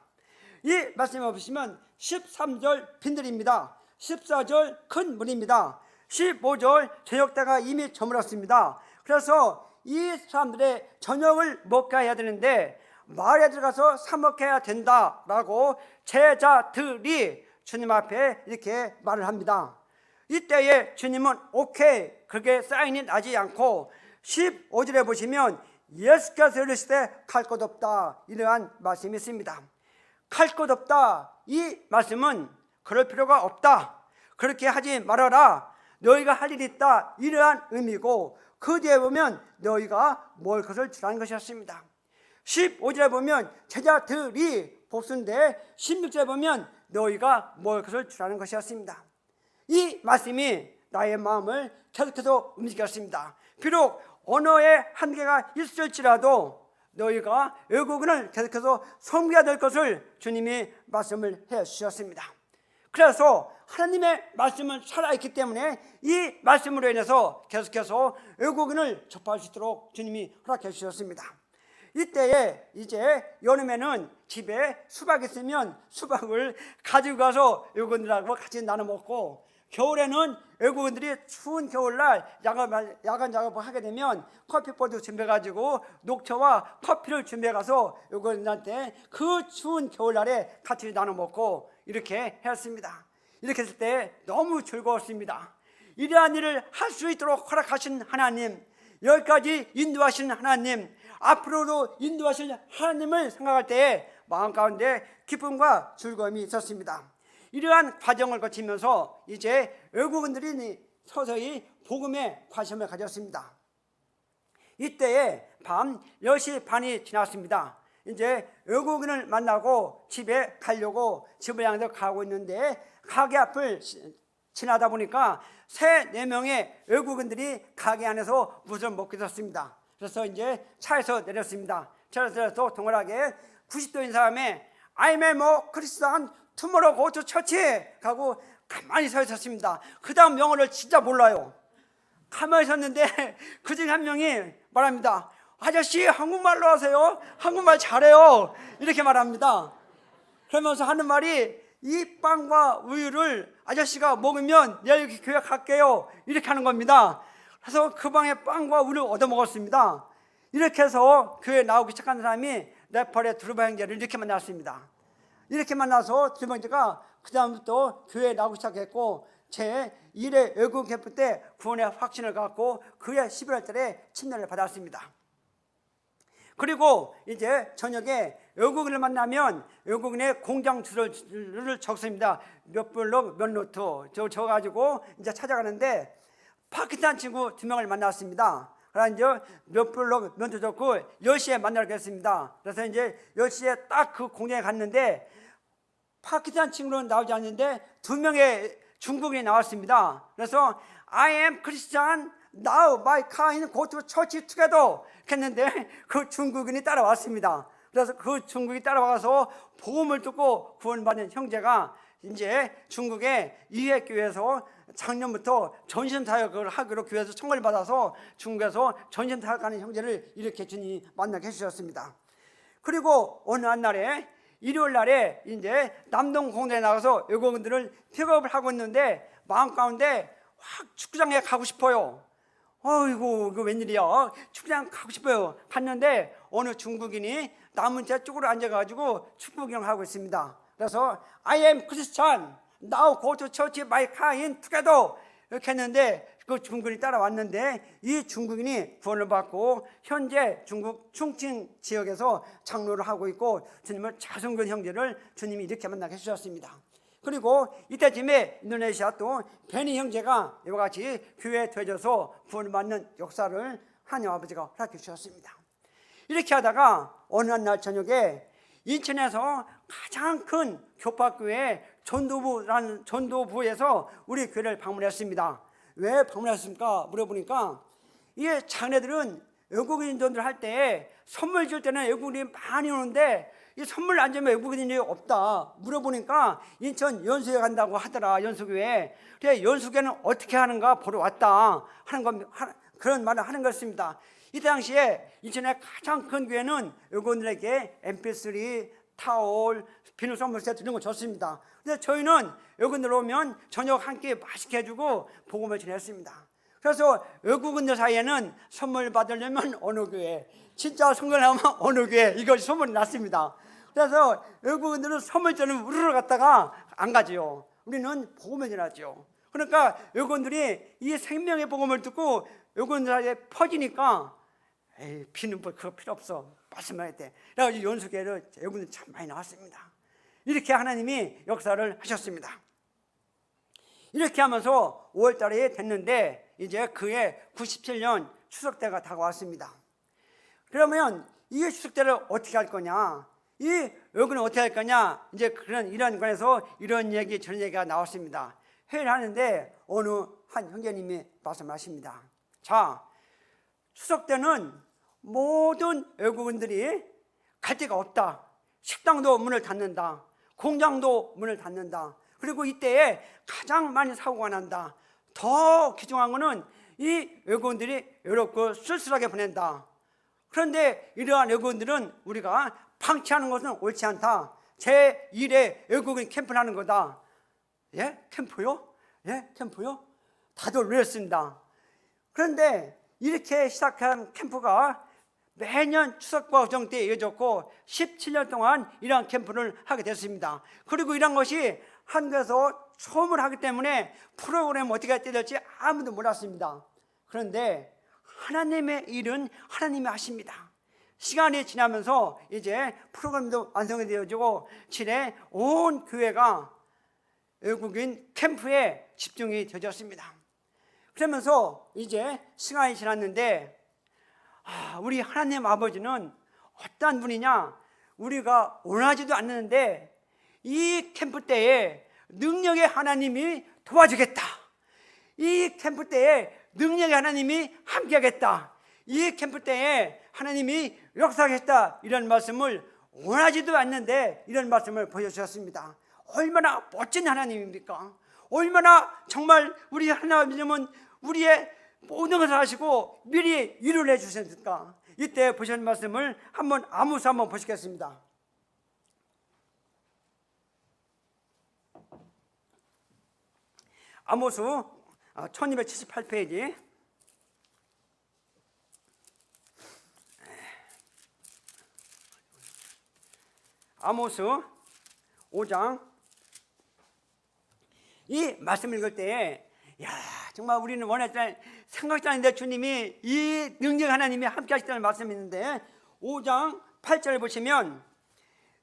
이 말씀을 보시면 13절 빈들입니다. 14절 큰 무리입니다. 15절 저녁 때가 이미 저물었습니다. 그래서 이 사람들의 저녁을 먹게 해야 되는데, 마을에 들어가서 사 먹게 해야 된다라고 제자들이 주님 앞에 이렇게 말을 합니다. 이때에 주님은 오케이, 그게 사인이 나지 않고 15절에 보시면 예수께서 이르시되 갈 것 없다, 이러한 말씀이 있습니다. 갈 것 없다, 이 말씀은 그럴 필요가 없다, 그렇게 하지 말아라, 너희가 할 일이 있다, 이러한 의미고, 그 뒤에 보면 너희가 먹을 것을 주라는 것이었습니다. 15절에 보면 제자들이 복수인데, 16절에 보면 너희가 먹을 것을 주라는 것이었습니다. 이 말씀이 나의 마음을 계속해서 움직였습니다. 비록 언어의 한계가 있을지라도 너희가 외국인을 계속해서 섬겨야 될 것을 주님이 말씀을 해 주셨습니다. 그래서 하나님의 말씀은 살아있기 때문에 이 말씀으로 인해서 계속해서 외국인을 접할 수 있도록 주님이 허락해 주셨습니다. 이때에 이제 여름에는 집에 수박 있으면 수박을 가지고 가서 외국인들하고 같이 나눠 먹고, 겨울에는 외국인들이 추운 겨울날 야간 작업을 하게 되면 커피포트 준비해가지고 녹차와 커피를 준비해가서 외국인들한테 그 추운 겨울날에 같이 나눠 먹고 이렇게 했습니다. 이렇게 했을 때 너무 즐거웠습니다. 이러한 일을 할 수 있도록 허락하신 하나님, 여기까지 인도하신 하나님, 앞으로도 인도하실 하나님을 생각할 때에 마음 가운데 기쁨과 즐거움이 있었습니다. 이러한 과정을 거치면서 이제 외국인들이 서서히 복음에 관심을 가졌습니다. 이때에 밤 10시 반이 지났습니다. 이제 외국인을 만나고 집에 가려고 집을 향해서 가고 있는데, 가게 앞을 지나다 보니까 3-4명의 외국인들이 가게 안에서 무엇을 먹고 있었습니다. 그래서 이제 차에서 내렸습니다. 차에서 내려서 동일하게 90도인 사람의 I'm a Christian, tomorrow go to church 하고 가만히 서 있었습니다. 그 다음 영어를 진짜 몰라요. 가만히 섰는데 그 중에 한 명이 말합니다. 아저씨 한국말로 하세요. 한국말 잘해요. 이렇게 말합니다. 그러면서 하는 말이 이 빵과 우유를 아저씨가 먹으면 내일 교회 갈게요. 이렇게 하는 겁니다. 그래서 그 방에 빵과 우유를 얻어 먹었습니다. 이렇게 해서 교회에 나오기 시작한 사람이 네팔의 드루바 형제를 이렇게 만났습니다. 이렇게 만나서 드루바 형제가 그 다음부터 교회에 나오기 시작했고 제 1회 외국 캠프 때 구원의 확신을 갖고 그해 11월 달에 침례를 받았습니다. 그리고 이제 저녁에 외국인을 만나면 외국인의 공장 주소를 적습니다. 몇 블록 몇 노트 적어가지고 이제 찾아가는데 파키스탄 친구 2명을 만났습니다. 그래서 이제 몇 블록 몇 노트 적고 10시에 만나기로 했습니다. 그래서 이제 10시에 딱 그 공장에 갔는데 파키스탄 친구는 나오지 않는데 2명의 중국인이 나왔습니다. 그래서 I am Christian, now my kind go to church together 했는데 그 중국인이 따라왔습니다. 그래서 그 중국이 따라와서 복음을 듣고 구원받은 형제가 이제 중국의 이회교회에서 작년부터 전심사역을 하기로 교회에서 청구를 받아서 중국에서 전심사역하는 형제를 이렇게 주님이 만나게 해주셨습니다. 그리고 어느 한 날에 일요일 날에 이제 남동 공장에 나가서 외국인들을 픽업을 하고 있는데 마음 가운데 확 축구장에 가고 싶어요. 이거 웬일이야? 축구장 가고 싶어요. 갔는데 어느 중국인이 남은 제 쪽으로 앉아가지고 축구 구경을 하고 있습니다. 그래서 I am Christian, now go to church my car in together 이렇게 했는데 그 중국인이 따라왔는데 이 중국인이 구원을 받고 현재 중국 충칭 지역에서 장로를 하고 있고 주님을 자성근 형제를 주님이 이렇게 만나게 해주셨습니다. 그리고 이때쯤에 인도네시아 또 베니 형제가 이와 같이 교회에 되어져서 구원을 받는 역사를 하나님 아버지가 허락해 주셨습니다. 이렇게 하다가 어느 한 날 저녁에 인천에서 가장 큰 교파교회 전도부에서 우리 교회를 방문했습니다. 왜 방문했습니까? 물어보니까 이 자네들은 외국인들 할 때 선물 줄 때는 외국인이 많이 오는데 이 선물 안 주면 외국인이 없다. 물어보니까 인천 연수회 간다고 하더라. 연수교회. 그래 연수교회는 어떻게 하는가 보러 왔다 하는 겁니다. 그런 말을 하는 것입니다. 이 당시에 인천의 가장 큰 교회는 외국인들에게 MP3, 타올, 비누 선물 세트 이런 거 줬습니다. 근데 저희는 외국인들 오면 저녁 한 끼 맛있게 해주고 복음을 전했습니다. 그래서 외국인들 사이에는 선물 받으려면 어느 교회, 진짜 선물 하면 어느 교회, 이것이 소문이 났습니다. 그래서 외국인들은 선물 전에 우르르 갔다가 안 가지요. 우리는 복음을 전하죠. 그러니까 외국인들이 이 생명의 복음을 듣고 외국인들 사이에 퍼지니까 비는 뭐 그거 필요 없어. 말씀만 해야 돼. 그래가지고 연수교회를 외국인들 참 많이 나왔습니다. 이렇게 하나님이 역사를 하셨습니다. 이렇게 하면서 5월 달에 됐는데 이제 그해 97년 추석 때가 다가왔습니다. 그러면 이 추석 때를 어떻게 할 거냐? 이 외국인은 어떻게 할 거냐? 이제 이런 관해서 이런 얘기 저런 얘기가 나왔습니다. 회의를 하는데 어느 한 형제님이 말씀하십니다. 자, 추석 때는 모든 외국인들이 갈 데가 없다. 식당도 문을 닫는다. 공장도 문을 닫는다. 그리고 이때에 가장 많이 사고가 난다. 더 귀중한 거는 이 외국인들이 외롭고 쓸쓸하게 보낸다. 그런데 이러한 외국인들은 우리가 방치하는 것은 옳지 않다. 제1회 외국인 캠프를 하는 거다. 예? 캠프요? 예? 캠프요? 다들 놀랐습니다. 그런데 이렇게 시작한 캠프가 매년 추석과 어정 때 이어졌고 17년 동안 이러한 캠프를 하게 됐습니다. 그리고 이런 것이 한국에서 처음을 하기 때문에 프로그램 어떻게 해야 될지 아무도 몰랐습니다. 그런데 하나님의 일은 하나님이 하십니다. 시간이 지나면서 이제 프로그램도 완성이 되어지고 7회 온 교회가 외국인 캠프에 집중이 되어졌습니다. 그러면서 이제 시간이 지났는데 우리 하나님 아버지는 어떤 분이냐? 우리가 원하지도 않는데 이 캠프 때에 능력의 하나님이 도와주겠다. 이 캠프 때에 능력의 하나님이 함께하겠다, 이 캠프 때에 하나님이 역사하겠다, 이런 말씀을 원하지도 않는데 이런 말씀을 보여주셨습니다. 얼마나 멋진 하나님입니까? 얼마나 정말 우리 하나님은 우리의 모든 것을 하시고 미리 위로를 해주셨습니까? 이때 보신 말씀을 한번 아모스 한번 보시겠습니다. 아모스 1278페이지. 아모스 5장. 이 말씀 읽을 때, 야, 정말 우리는 원했던 생각지 않는데 주님이 이 능력 하나님이 함께 하시다는 말씀이 있는데, 5장 8절을 보시면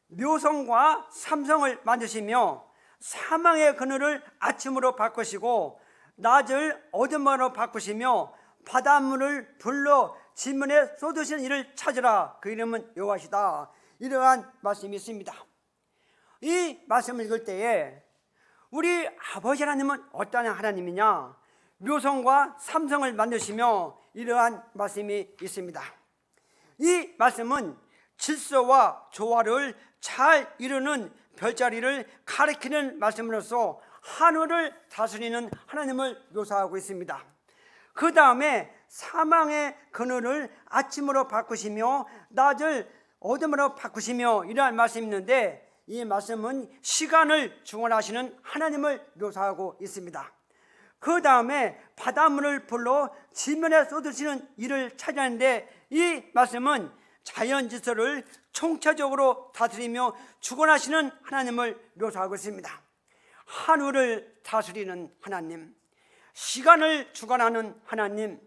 묘성과 삼성을 만드시며 사망의 그늘을 아침으로 바꾸시고 낮을 어둠으로 바꾸시며 바닷물을 불러 지면에 쏟으시는 이를 찾으라. 그 이름은 여호와시다. 이러한 말씀이 있습니다. 이 말씀을 읽을 때에 우리 아버지 하나님은 어떠한 하나님이냐? 묘성과 삼성을 만드시며 이러한 말씀이 있습니다. 이 말씀은 질서와 조화를 잘 이루는 별자리를 가리키는 말씀으로서 하늘을 다스리는 하나님을 묘사하고 있습니다. 그 다음에 사망의 그늘을 아침으로 바꾸시며 낮을 어둠으로 바꾸시며 이러한 말씀이 있는데, 이 말씀은 시간을 주관하시는 하나님을 묘사하고 있습니다. 그 다음에 바닷물을 불러 지면에 쏟으시는 이를 찾아내는데, 이 말씀은 자연 질서를 총체적으로 다스리며 주관하시는 하나님을 묘사하고 있습니다. 하늘을 다스리는 하나님, 시간을 주관하는 하나님,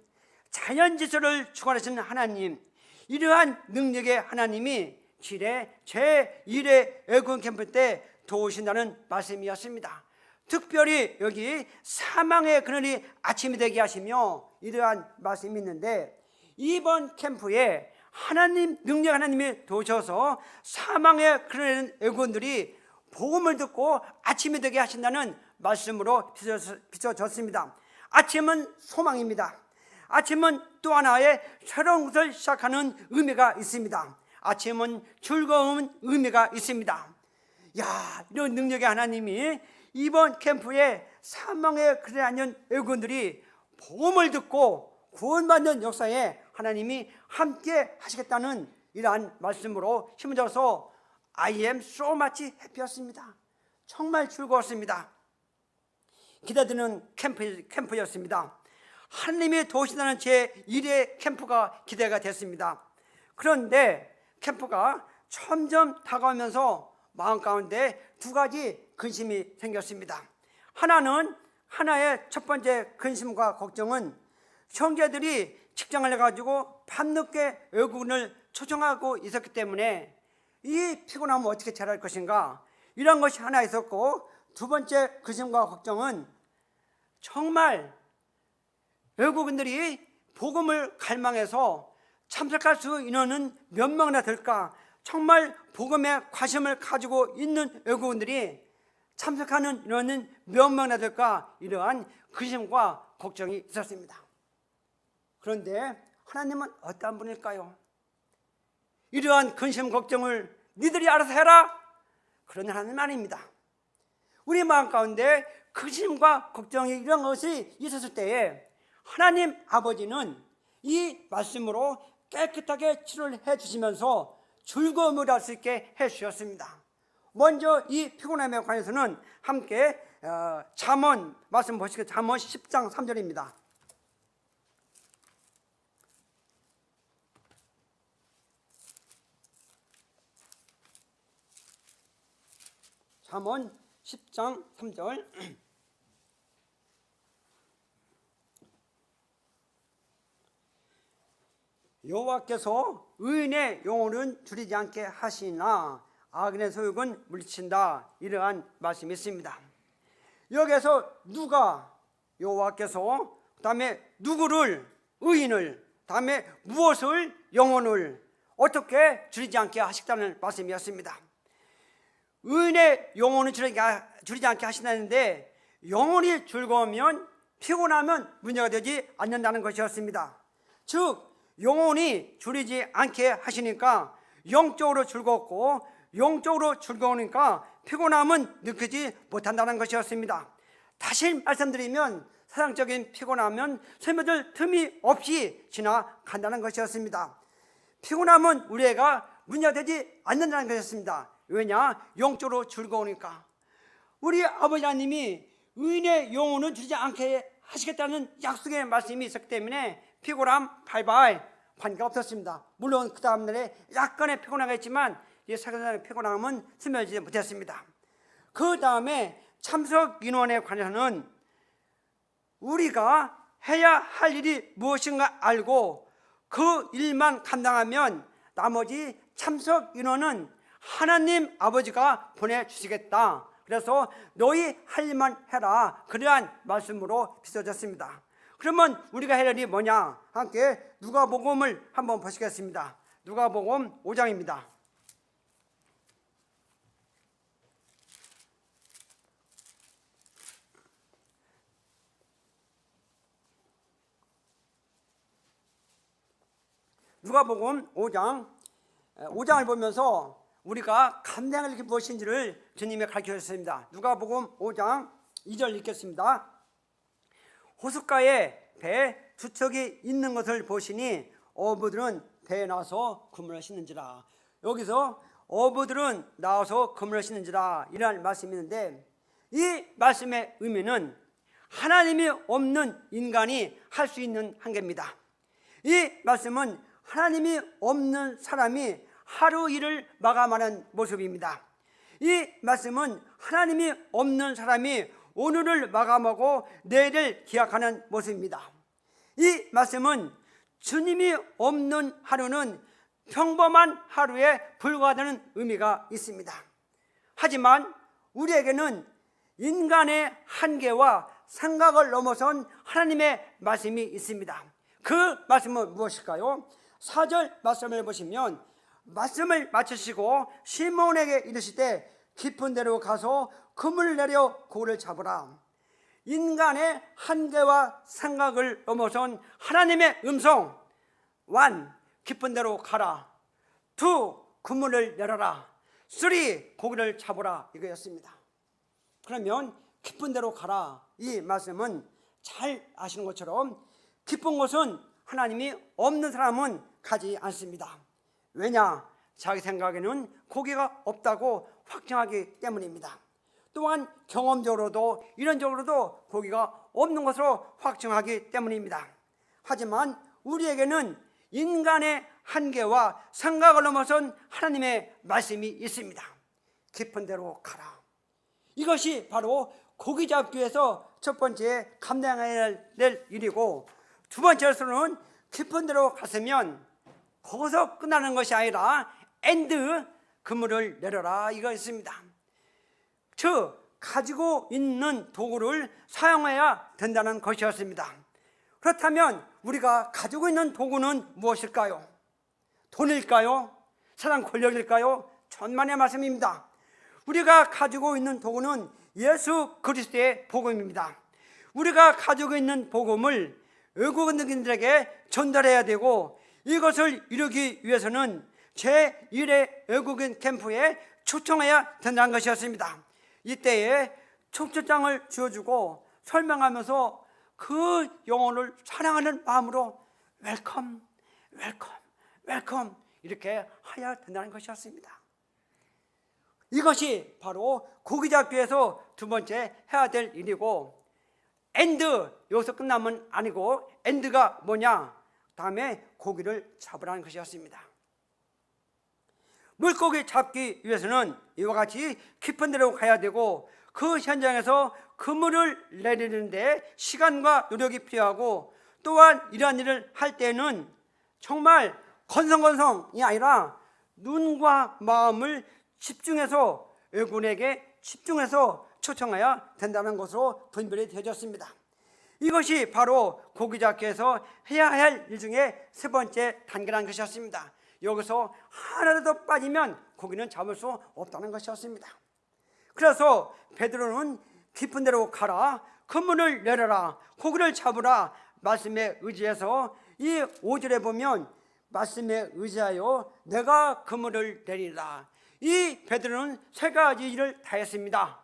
자연 질서를 주관하시는 하나님, 이러한 능력의 하나님이 제1회 애굽 캠프 때 도우신다는 말씀이었습니다. 특별히 여기 사망의 그늘이 아침이 되게 하시며 이러한 말씀이 있는데, 이번 캠프에 하나님 능력 하나님이 도우셔서 사망의 그늘에 있는 애굽인들이 복음을 듣고 아침이 되게 하신다는 말씀으로 비춰졌습니다. 아침은 소망입니다. 아침은 또 하나의 새로운 것을 시작하는 의미가 있습니다. 아침은 즐거운 의미가 있습니다. 야, 이런 능력의 하나님이 이번 캠프에 사망의 그늘에 앉은 애국인들이 복음을 듣고 구원받는 역사에 하나님이 함께 하시겠다는 이러한 말씀으로 힘줘서 I am so much happy였습니다. 정말 즐거웠습니다. 기대되는 캠프였습니다. 하나님이 도우신다는 제1회 캠프가 기대가 됐습니다. 그런데 캠프가 점점 다가오면서 마음 가운데 두 가지 근심이 생겼습니다. 하나의 첫 번째 근심과 걱정은 형제들이 직장을 해가지고 밤늦게 외국인을 초청하고 있었기 때문에 이 피곤함을 어떻게 잘할 것인가, 이런 것이 하나 있었고, 두 번째 근심과 걱정은 정말 외국인들이 복음을 갈망해서 참석할 수 인원은 몇 명이나 될까, 정말 복음에 관심을 가지고 있는 외국인들이 참석하는 인원은 몇 명이나 될까, 이러한 근심과 걱정이 있었습니다. 그런데 하나님은 어떠한 분일까요? 이러한 근심 걱정을 니들이 알아서 해라, 그런 하나님 아닙니다. 우리 마음 가운데 근심과 걱정이 이런 것이 있었을 때에 하나님 아버지는 이 말씀으로 깨끗하게 치료를 해주시면서 즐거움을 할 수 있게 해주셨습니다. 먼저 이 피곤함에 관해서는 함께 잠언 말씀 보시겠습니다. 잠언 10장 3절입니다. 잠언 10장 3절. 여호와께서 의인의 영혼은 줄이지 않게 하시나 악인의 소욕은 물리친다, 이러한 말씀이 있습니다. 여기에서 누가, 여호와께서, 그 다음에 누구를, 의인을, 다음에 무엇을, 영혼을 어떻게 줄이지 않게 하시다는 말씀이었습니다. 의인의 영혼을 줄이지 않게 하신다는데, 영혼이 즐거우면 피곤하면 문제가 되지 않는다는 것이었습니다. 즉 영혼이 줄이지 않게 하시니까 영적으로 즐겁고 영적으로 즐거우니까 피곤함은 느끼지 못한다는 것이었습니다. 다시 말씀드리면 세상적인 피곤함은 스며들 틈이 없이 지나간다는 것이었습니다. 피곤함은 우리가 문제가 되지 않는다는 것이었습니다. 왜냐? 영적으로 즐거우니까. 우리 아버지 하나님이 의인의 영혼은 줄이지 않게 하시겠다는 약속의 말씀이 있었기 때문에 피곤함 바이바이 관계가 없었습니다. 물론 그 다음날에 약간의 피곤하겠지만 이 사람의 피곤함은 스며들지 못했습니다. 그 다음에 참석 인원에 관해서는 우리가 해야 할 일이 무엇인가 알고 그 일만 감당하면 나머지 참석 인원은 하나님 아버지가 보내주시겠다. 그래서 너희 할 일만 해라. 그러한 말씀으로 빚어졌습니다. 그러면 우리가 할 일이 뭐냐? 함께 누가복음을 한번 보시겠습니다. 누가복음 5장입니다. 누가복음 5장을 보면서 우리가 감당할 게 무엇인지를 주님이 가르쳐 주셨습니다. 누가복음 5장 2절 읽겠습니다. 호숫가에 배 두 척이 있는 것을 보시니 어부들은 배에 나와서 그물을 씻는지라. 여기서 어부들은 나와서 그물을 씻는지라 이라는 말씀이 있는데, 이 말씀의 의미는 하나님이 없는 인간이 할 수 있는 한계입니다. 이 말씀은 하나님이 없는 사람이 하루 일을 마감하는 모습입니다. 이 말씀은 하나님이 없는 사람이 오늘을 마감하고 내일을 기약하는 모습입니다. 이 말씀은 주님이 없는 하루는 평범한 하루에 불과하다는 의미가 있습니다. 하지만 우리에게는 인간의 한계와 생각을 넘어선 하나님의 말씀이 있습니다. 그 말씀은 무엇일까요? 4절 말씀을 보시면 말씀을 마치시고 시몬에게 이르시되 깊은 데로 가서 그물을 내려 고기를 잡으라. 인간의 한계와 생각을 넘어선 하나님의 음성. 1. 깊은 데로 가라. 2. 그물을 내려라. 3. 고기를 잡으라. 이거였습니다. 그러면 깊은 데로 가라, 이 말씀은 잘 아시는 것처럼 깊은 곳은 하나님이 없는 사람은 가지 않습니다. 왜냐? 자기 생각에는 고기가 없다고 확정하기 때문입니다. 또한 경험적으로도 이론적으로도 고기가 없는 것으로 확정하기 때문입니다. 하지만 우리에게는 인간의 한계와 생각을 넘어선 하나님의 말씀이 있습니다. 깊은 데로 가라. 이것이 바로 고기 잡기 위해서 첫 번째 감당해야 될 일이고, 두 번째로서는 깊은 데로 갔으면 거기서 끝나는 것이 아니라 엔드, 그물을 내려라, 이거 있습니다. 즉 가지고 있는 도구를 사용해야 된다는 것이었습니다. 그렇다면 우리가 가지고 있는 도구는 무엇일까요? 돈일까요? 세상 권력일까요? 천만의 말씀입니다. 우리가 가지고 있는 도구는 예수 그리스도의 복음입니다. 우리가 가지고 있는 복음을 외국인들에게 전달해야 되고, 이것을 이루기 위해서는 제1회 외국인 캠프에 초청해야 된다는 것이었습니다. 이때에 초청장을 주어주고 설명하면서 그 영혼을 사랑하는 마음으로 웰컴, 웰컴, 웰컴 이렇게 해야 된다는 것이었습니다. 이것이 바로 고기 잡기에서 두 번째 해야 될 일이고, 엔드, 여기서 끝나면 아니고 엔드가 뭐냐? 다음에 고기를 잡으라는 것이었습니다. 물고기 잡기 위해서는 이와 같이 깊은 데로 가야 되고, 그 현장에서 그물을 내리는데 시간과 노력이 필요하고, 또한 이러한 일을 할 때는 정말 건성건성이 아니라 눈과 마음을 집중해서 외국인에게 집중해서 초청해야 된다는 것으로 분별이 되어졌습니다. 이것이 바로 고기 잡기에서 해야 할 일 중에 세 번째 단계라는 것이었습니다. 여기서 하나라도 빠지면 고기는 잡을 수 없다는 것이었습니다. 그래서 베드로는 깊은 데로 가라, 그물을 내려라, 고기를 잡으라 말씀에 의지해서 이 5절에 보면 말씀에 의지하여 내가 그물을 내리라. 이 베드로는 세 가지 일을 다 했습니다.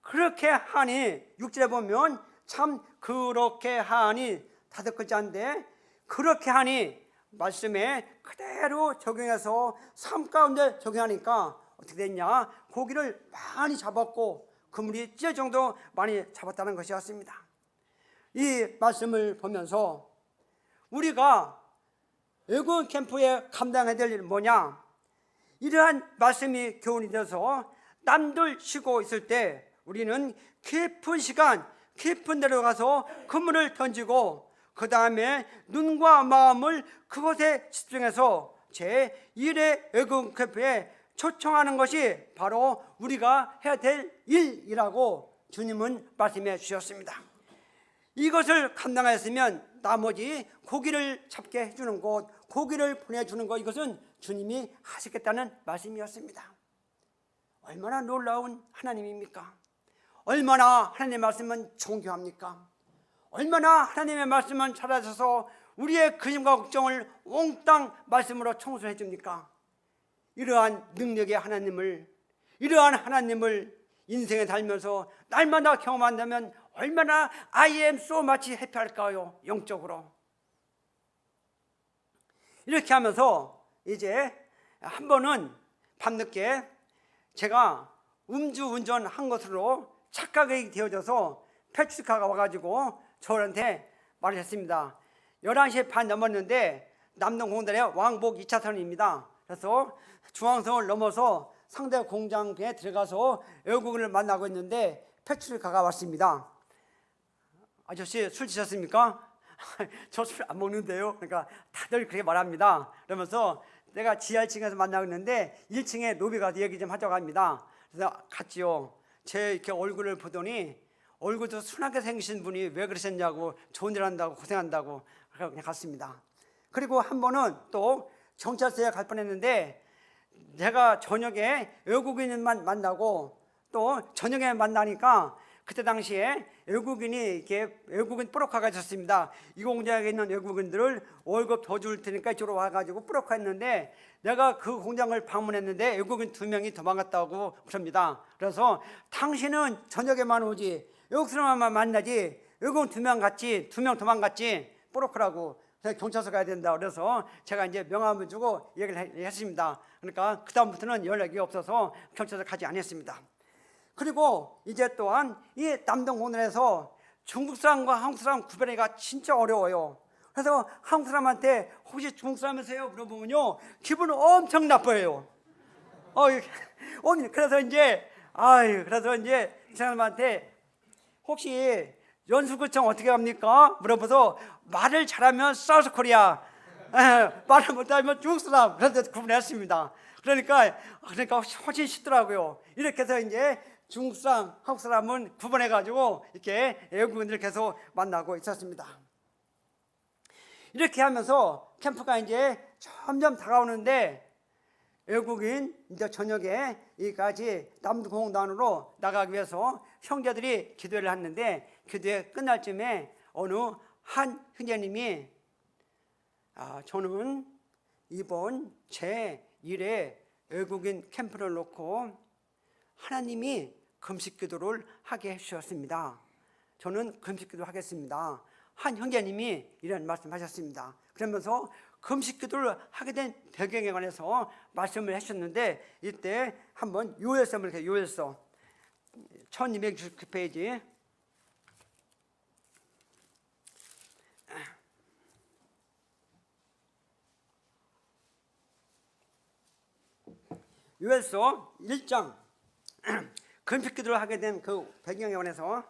그렇게 하니 6절에 보면 참 그렇게 하니 5글자인데 그렇게 하니 말씀에 그대로 적용해서 삶 가운데 적용하니까 어떻게 됐냐? 고기를 많이 잡았고 그물이 찢을 정도 많이 잡았다는 것이었습니다. 이 말씀을 보면서 우리가 외국 캠프에 감당해야 될 일은 뭐냐? 이러한 말씀이 교훈이 돼서 남들 쉬고 있을 때 우리는 깊은 시간, 깊은 데로 가서 그물을 던지고 그 다음에 눈과 마음을 그것에 집중해서 제1회 외국 캠프에 초청하는 것이 바로 우리가 해야 될 일이라고 주님은 말씀해 주셨습니다. 이것을 감당하였으면 나머지 고기를 잡게 해주는 것, 고기를 보내주는 것, 이것은 주님이 하시겠다는 말씀이었습니다. 얼마나 놀라운 하나님입니까? 얼마나 하나님의 말씀은 존귀합니까? 얼마나 하나님의 말씀은 찾아져서 우리의 근심과 걱정을 몽땅 말씀으로 청소해 줍니까? 이러한 능력의 하나님을, 이러한 하나님을 인생에 살면서 날마다 경험한다면 얼마나 I am so much 해피할까요? 영적으로. 이렇게 하면서 이제 한 번은 밤늦게 제가 음주운전 한 것으로 착각이 되어져서 패치카가 와가지고 저한테 말을 했습니다. 11시 반 넘었는데 남동공단의 왕복 2차선입니다. 그래서 중앙선을 넘어서 상대 공장에 들어가서 외국인을 만나고 있는데 패치카가 왔습니다. 아저씨 술 드셨습니까? 저 술 안 먹는데요. 그러니까 다들 그렇게 말합니다. 그러면서 내가 지하 1층에서 만나고 있는데 1층에 로비 가서 얘기 좀 하자고 합니다. 그래서 갔지요. 제 이렇게 얼굴을 보더니 얼굴도 순하게 생기신 분이 왜 그러셨냐고, 좋은 일 한다고 고생한다고 그냥 갔습니다. 그리고 한 번은 또 경찰서에 갈 뻔했는데 제가 저녁에 외국인만 만나고 또 저녁에 만나니까 그때 당시에 외국인이 이렇게 외국인 브로커가 있었습니다. 이 공장에 있는 외국인들을 월급 더 줄 테니까 이쪽으로 와가지고 브로커 했는데 내가 그 공장을 방문했는데 외국인 2명이 도망갔다고 그럽니다. 그래서 당신은 저녁에만 오지 외국 사람만 만나지 외국인 2명 같이 2명 도망갔지 브로커라고. 그래서 경찰서 가야 된다. 그래서 제가 이제 명함을 주고 얘기를 했습니다. 그러니까 그 다음부터는 연락이 없어서 경찰서 가지 않았습니다. 그리고 이제 또한 이 남동공단에서 중국 사람과 한국 사람 구별하기가 진짜 어려워요. 그래서 한국 사람한테 혹시 중국 사람이세요? 물어보면요 기분 엄청 나빠요. 그래서 이제 이 사람한테 혹시 연수구청 어떻게 합니까? 물어봐서 말을 잘하면 사우스 코리아, 말을 못하면 중국 사람. 그래서 구분했습니다. 그러니까 훨씬 쉽더라고요. 이렇게 해서 이제 중국 사람, 한국 사람은 구분해가지고 이렇게 외국인들 계속 만나고 있었습니다. 이렇게 하면서 캠프가 이제 점점 다가오는데 외국인 이제 저녁에 여기까지 남동공단으로 나가기 위해서 형제들이 기도를 했는데 기도회 끝날 쯤에 어느 한 형제님이 저는 이번 제1회 외국인 캠프를 놓고 하나님이 금식기도를 하게 해주셨습니다. 저는 금식기도 하겠습니다. 한 형제님이 이런 말씀하셨습니다. 그러면서 금식기도를 하게 된 배경에 관해서 말씀을 하셨는데 이때 한번 요엘서 이렇게 요엘서 1269페이지 요엘서 1장 금식기도를 하게 된 그 배경에 관해서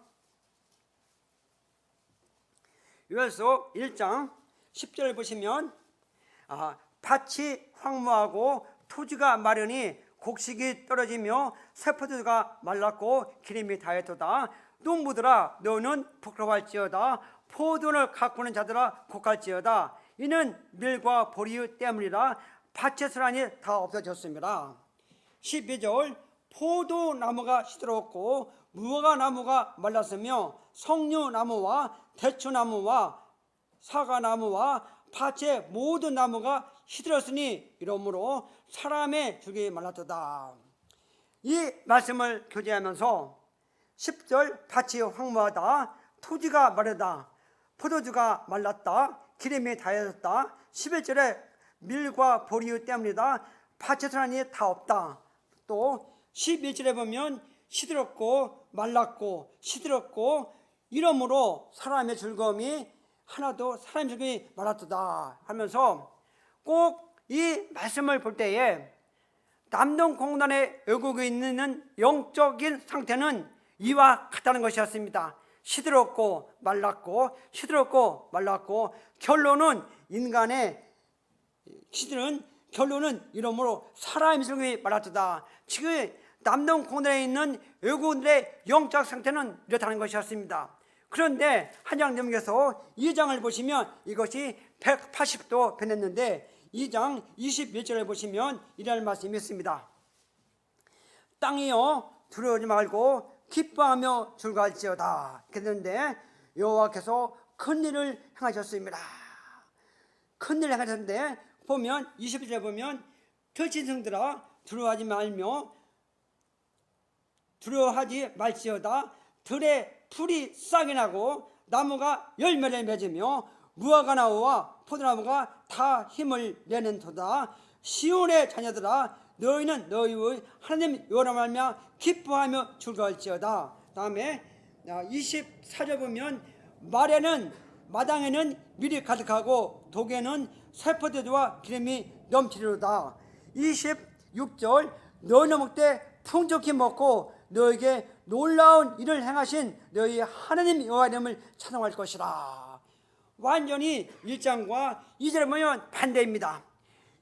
요엘서 1장 10절을 보시면 밭이 황무하고 토지가 마르니 곡식이 떨어지며 새포도가 말랐고 기름이 다했도다. 농부들아 너는 부끄러워할지어다. 포도를 가꾸는 자들아 곡할지어다. 이는 밀과 보리 때문이라 밭의 수란이 다 없어졌습니다. 12절 포도나무가 시들었고 무화과나무가 말랐으며 석류나무와 대추나무와 사과나무와 밭의 모든 나무가 시들었으니 이러므로 사람의 죽이 말랐도다. 이 말씀을 교제하면서 10절 밭이 황무하다, 토지가 마르다, 포도주가 말랐다, 기름이 다해졌다. 11절에 밀과 보리 때문이다, 밭에서 하니 다 없다. 또 11절에 보면 시들었고 말랐고 시들었고 이러므로 사람의 즐거움이 하나도 사람의 즐거움이 말랐도다 하면서 꼭 이 말씀을 볼 때에 남동공단의 외국에 있는 영적인 상태는 이와 같다는 것이었습니다. 시들었고 말랐고 시들었고 말랐고 결론은 인간의 시들은 결론은 이러므로 사람의 즐거움이 말랐도다. 지금 남동공단에 있는 외국인들의 영적 상태는 이렇다는 것이었습니다. 그런데 한 장 넘겨서 2장을 보시면 이것이 180도 변했는데 2장 21절을 보시면 이런 말씀이 있습니다. 땅이여 두려워하지 말고 기뻐하며 즐거워할지어다. 그랬는데 여호와께서 큰 일을 행하셨습니다. 큰 일을 행하셨는데 보면 20절에 보면 들짐승들아 두려워하지 말지어다. 들에 풀이 싹이 나고 나무가 열매를 맺으며 무화과나무와 포도나무가 다 힘을 내는 도다. 시온의 자녀들아 너희는 너희의 하나님 여호와로 말미암아 기뻐하며 즐거울지어다. 다음에 24절 보면 마당에는 밀이 가득하고 독에는 새포도주와 기름이 넘치리로다. 26절 너희는 먹되 풍족히 먹고 너에게 놀라운 일을 행하신 너희 하나님 여호와 이름을 찬송할 것이라. 완전히 1장과 2절에 보면 반대입니다.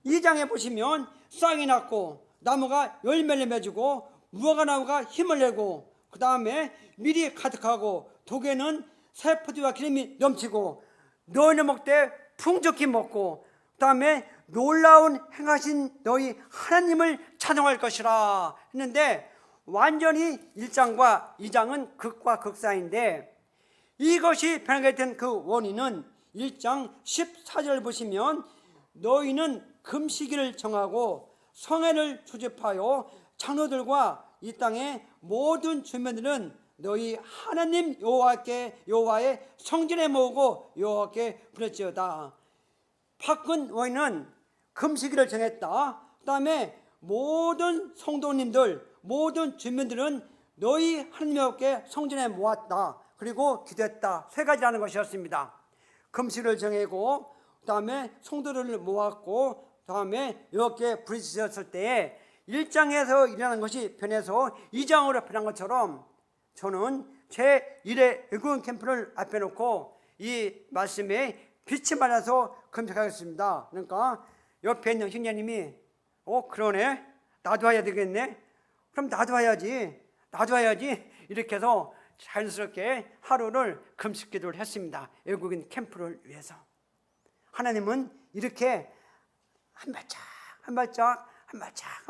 2장에 보시면 싹이 났고 나무가 열매를 맺고 무화과나무가 힘을 내고 그 다음에 밀이 가득하고 독에는 새포도와 기름이 넘치고 너희는 먹되 풍족히 먹고 그 다음에 놀라운 행하신 너희 하나님을 찬송할 것이라 했는데 완전히 1장과 2장은 극과 극 사이인데 이것이 변하게 된 그 원인은 1장 14절 보시면 너희는 금식일을 정하고 성회를 조집하여 장로들과 이 땅의 모든 주민들은 너희 하나님 여호와의 성전에 모으고 여호와께 부를지어다. 바꾼 원인은 금식일을 정했다. 그 다음에 모든 성도님들 모든 주민들은 너희 하나님 여호와께 성전에 모았다. 그리고 기도했다. 세 가지라는 것이었습니다. 금식을 정하고 그 다음에 성도를 모았고 그 다음에 여호와께 부르짖었을 때에 1장에서 일어난 것이 변해서 2장으로 변한 것처럼 저는 제 1회 외국인 캠프를 앞에 놓고 이 말씀에 빛이 말아서 금식하겠습니다. 그러니까 옆에 있는 형제님이 그러네 나도 해야 되겠네 그럼 나도 해야지 이렇게 해서 자연스럽게 하루를 금식 기도를 했습니다. 외국인 캠프를 위해서. 하나님은 이렇게 한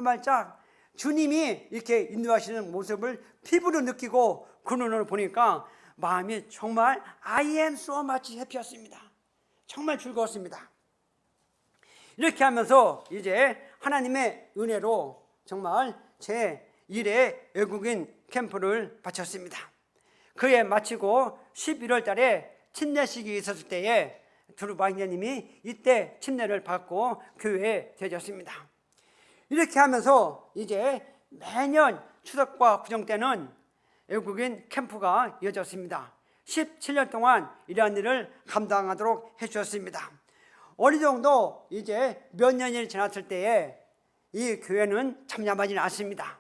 발짝 주님이 이렇게 인도하시는 모습을 피부로 느끼고 그 눈을 보니까 마음이 정말 I am so much happy였습니다. 정말 즐거웠습니다. 이렇게 하면서 이제 하나님의 은혜로 정말 제 1회 외국인 캠프를 마쳤습니다. 그해 마치고 11월 달에 침례식이 있었을 때에 두루바 형제님이 이때 침례를 받고 교회에 되셨습니다. 이렇게 하면서 이제 매년 추석과 구정 때는 외국인 캠프가 이어졌습니다. 17년 동안 이러한 일을 감당하도록 해주셨습니다. 어느 정도 이제 몇 년이 지났을 때에 이 교회는 참여하지는 않습니다.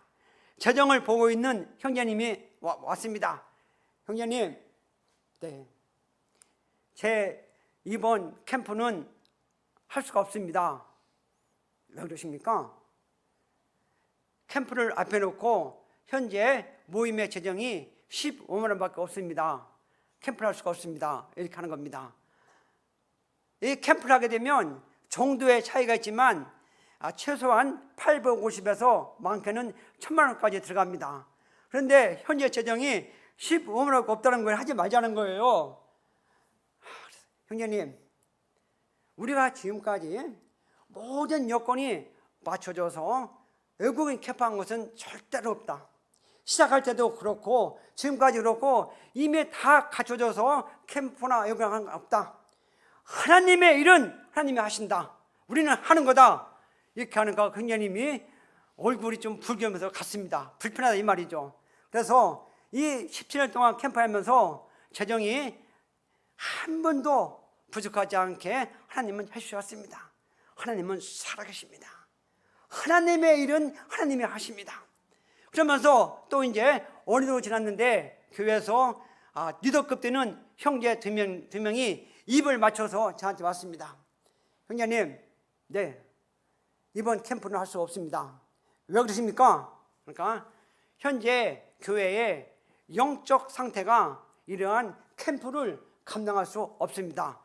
재정을 보고 있는 형제님이 왔습니다. 형제님, 제 이번 캠프는 할 수가 없습니다. 왜 그러십니까? 캠프를 앞에 놓고 현재 모임의 재정이 15만 원밖에 없습니다. 캠프를 할 수가 없습니다. 이렇게 하는 겁니다. 이 캠프를 하게 되면 정도의 차이가 있지만 최소한 850에서 많게는 1000만 원까지 들어갑니다. 그런데 현재 재정이 15만 원밖에 없다는 걸 하지 말자는 거예요. 형제님, 우리가 지금까지 모든 여건이 맞춰져서 외국인 캠프한 것은 절대로 없다. 시작할 때도 그렇고 지금까지 그렇고 이미 다 갖춰져서 캠프나 외국인 한 거 없다. 하나님의 일은 하나님이 하신다. 우리는 하는 거다. 이렇게 하는가 형제님이 얼굴이 좀 붉으면서 갔습니다. 불편하다 이 말이죠. 그래서 이 17년 동안 캠프하면서 재정이 한 번도 부족하지 않게 하나님은 해주셨습니다. 하나님은 살아계십니다. 하나님의 일은 하나님이 하십니다. 그러면서 또 이제 어느덧 지났는데 교회에서 리더급 되는 형제 두 명이 입을 맞춰서 저한테 왔습니다. 형제님, 네, 이번 캠프는 할 수 없습니다. 왜 그러십니까? 그러니까 현재 교회의 영적 상태가 이러한 캠프를 감당할 수 없습니다.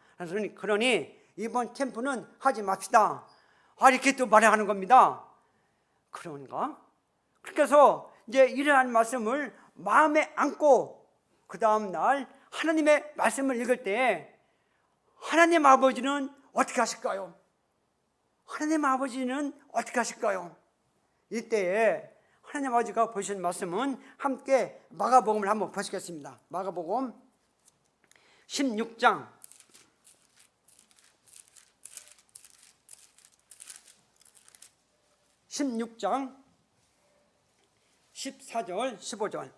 그러니 이번 캠프는 하지 맙시다. 이렇게 또 말하는 겁니다. 그런가? 그렇게 해서 이제 이러한 말씀을 마음에 안고 그 다음 날 하나님의 말씀을 읽을 때 하나님 아버지는 어떻게 하실까요? 하나님 아버지는 어떻게 하실까요? 이때에 하나님 아버지가 보신 말씀은 함께 마가복음을 한번 보시겠습니다. 마가복음 16장 14절 15절.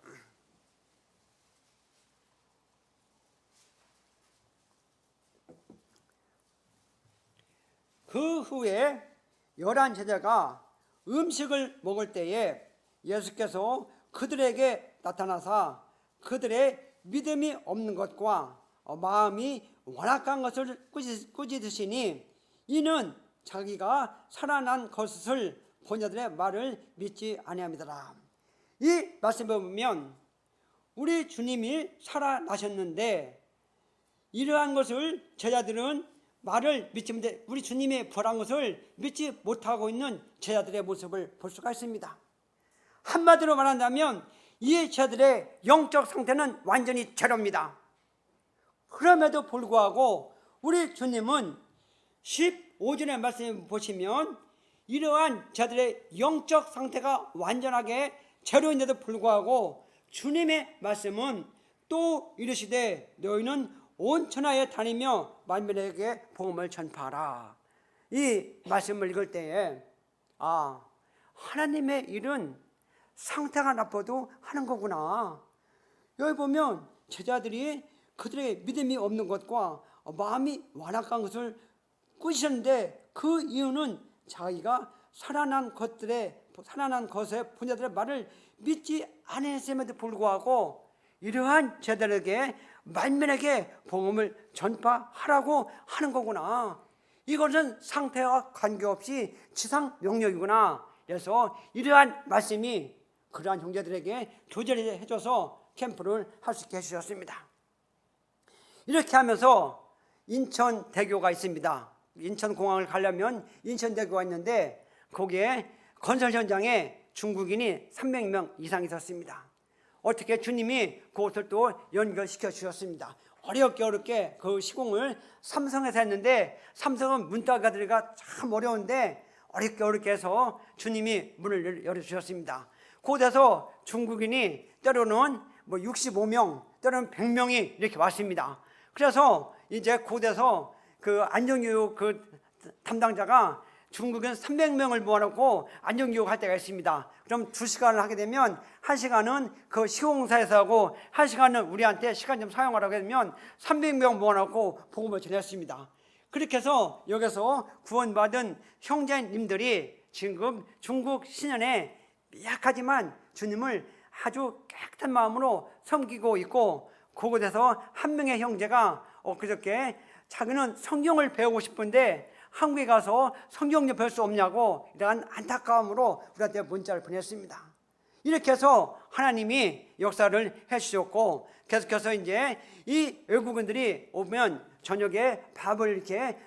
그 후에 11 제자가 음식을 먹을 때에 예수께서 그들에게 나타나사 그들의 믿음이 없는 것과 마음이 완악한 것을 꾸짖으시니 이는 자기가 살아난 것을 본 자들의 말을 믿지 아니함이더라. 이 말씀을 보면 우리 주님이 살아나셨는데 이러한 것을 제자들은 말을 믿지 못해 우리 주님의 부활한 것을 믿지 못하고 있는 제자들의 모습을 볼 수가 있습니다. 한마디로 말한다면 이 제자들의 영적 상태는 완전히 제로입니다. 그럼에도 불구하고 우리 주님은 15절의 말씀을 보시면 이러한 제자들의 영적 상태가 완전하게 제로인데도 불구하고 주님의 말씀은 또 이르시되 너희는 온 천하에 다니며 만민에게 복음을 전파하라. 이 말씀을 읽을 때에 하나님의 일은 상태가 나빠도 하는 거구나. 여기 보면 제자들이 그들의 믿음이 없는 것과 마음이 완악한 것을 꾸짖었는데 그 이유는 자기가 살아난 것에 본자들의 말을 믿지 않았음에도 불구하고 이러한 제자들에게 만민에게 복음을 전파하라고 하는 거구나. 이것은 상태와 관계없이 지상 영역이구나. 그래서 이러한 말씀이 그러한 형제들에게 교제를 해줘서 캠프를 할 수 있게 해주셨습니다. 이렇게 하면서 인천대교가 있습니다. 인천공항을 가려면 인천대교가 있는데 거기에 건설 현장에 중국인이 300명 이상 있었습니다. 어떻게 주님이 그것을 또 연결시켜 주셨습니다. 어렵게 그 시공을 삼성에서 했는데 삼성은 문따가들이가 참 어려운데 어렵게 해서 주님이 문을 열어주셨습니다. 그곳에서 중국인이 때로는 65명, 때로는 100명이 이렇게 왔습니다. 그래서 이제 그곳에서 그 안전교육 그 담당자가 중국인 300명을 모아놓고 안전교육 할 때가 있습니다. 그럼 2시간을 하게 되면 1시간은 그 시공사에서 하고 1시간은 우리한테 시간 좀 사용하라고 하면 300명 모아놓고 복음을 전했습니다. 그렇게 해서 여기서 구원받은 형제님들이 지금 중국 신현에 약하지만 주님을 아주 깨끗한 마음으로 섬기고 있고 그곳에서 한 명의 형제가 그저께 자기는 성경을 배우고 싶은데 한국에 가서 성경 좀 배울 수 없냐고 이러한 안타까움으로 우리한테 문자를 보냈습니다. 이렇게 해서 하나님이 역사를 해주셨고 계속해서 이제 이 외국인들이 오면 저녁에 밥을 이렇게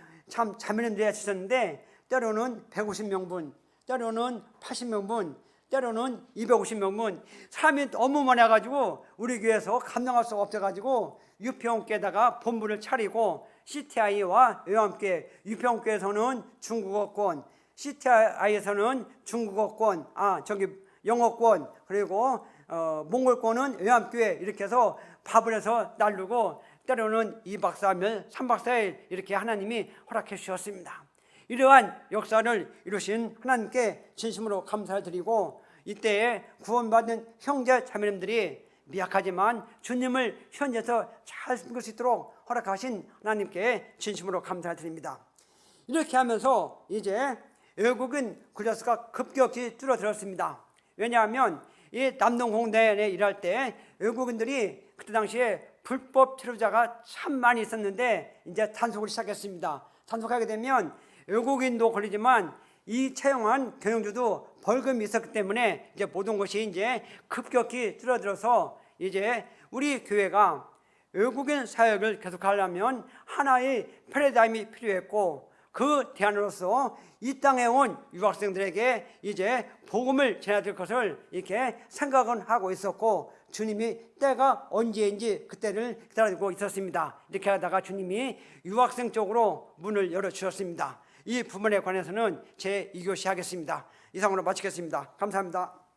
자매님들이 주셨는데 때로는 150명분, 때로는 80명분, 때로는 250명은 사람이 너무 많아가지고 우리 교회에서 감당할 수가 없어가지고 유평교회에다가 본부를 차리고 CTI와 함께 유평교회에서는 중국어권, CTI에서는 중국어권, 영어권, 그리고 몽골권은 외암교회 이렇게 해서 밥을 해서 나누고 때로는 2박 3일, 3박 4일 이렇게 하나님이 허락해 주셨습니다. 이러한 역사를 이루신 하나님께 진심으로 감사를 드리고 이때에 구원받은 형제 자매님들이 미약하지만 주님을 현지에서 잘 섬길 수 있도록 허락하신 하나님께 진심으로 감사를 드립니다. 이렇게 하면서 이제 외국인 구자수가 급격히 줄어들었습니다. 왜냐하면 이 남동홍대에 일할 때 외국인들이 그때 당시에 불법 체류자가 참 많이 있었는데 이제 단속을 시작했습니다. 단속하게 되면 외국인도 걸리지만 이 채용한 경영주도 벌금이 있었기 때문에 이제 모든 것이 이제 급격히 줄어들어서 이제 우리 교회가 외국인 사역을 계속하려면 하나의 패러다임이 필요했고 그 대안으로서 이 땅에 온 유학생들에게 이제 복음을 전해야 될 것을 이렇게 생각은 하고 있었고 주님이 때가 언제인지 그때를 기다리고 있었습니다. 이렇게 하다가 주님이 유학생 쪽으로 문을 열어주셨습니다. 이 부분에 관해서는 제 2교시 하겠습니다. 이상으로 마치겠습니다. 감사합니다.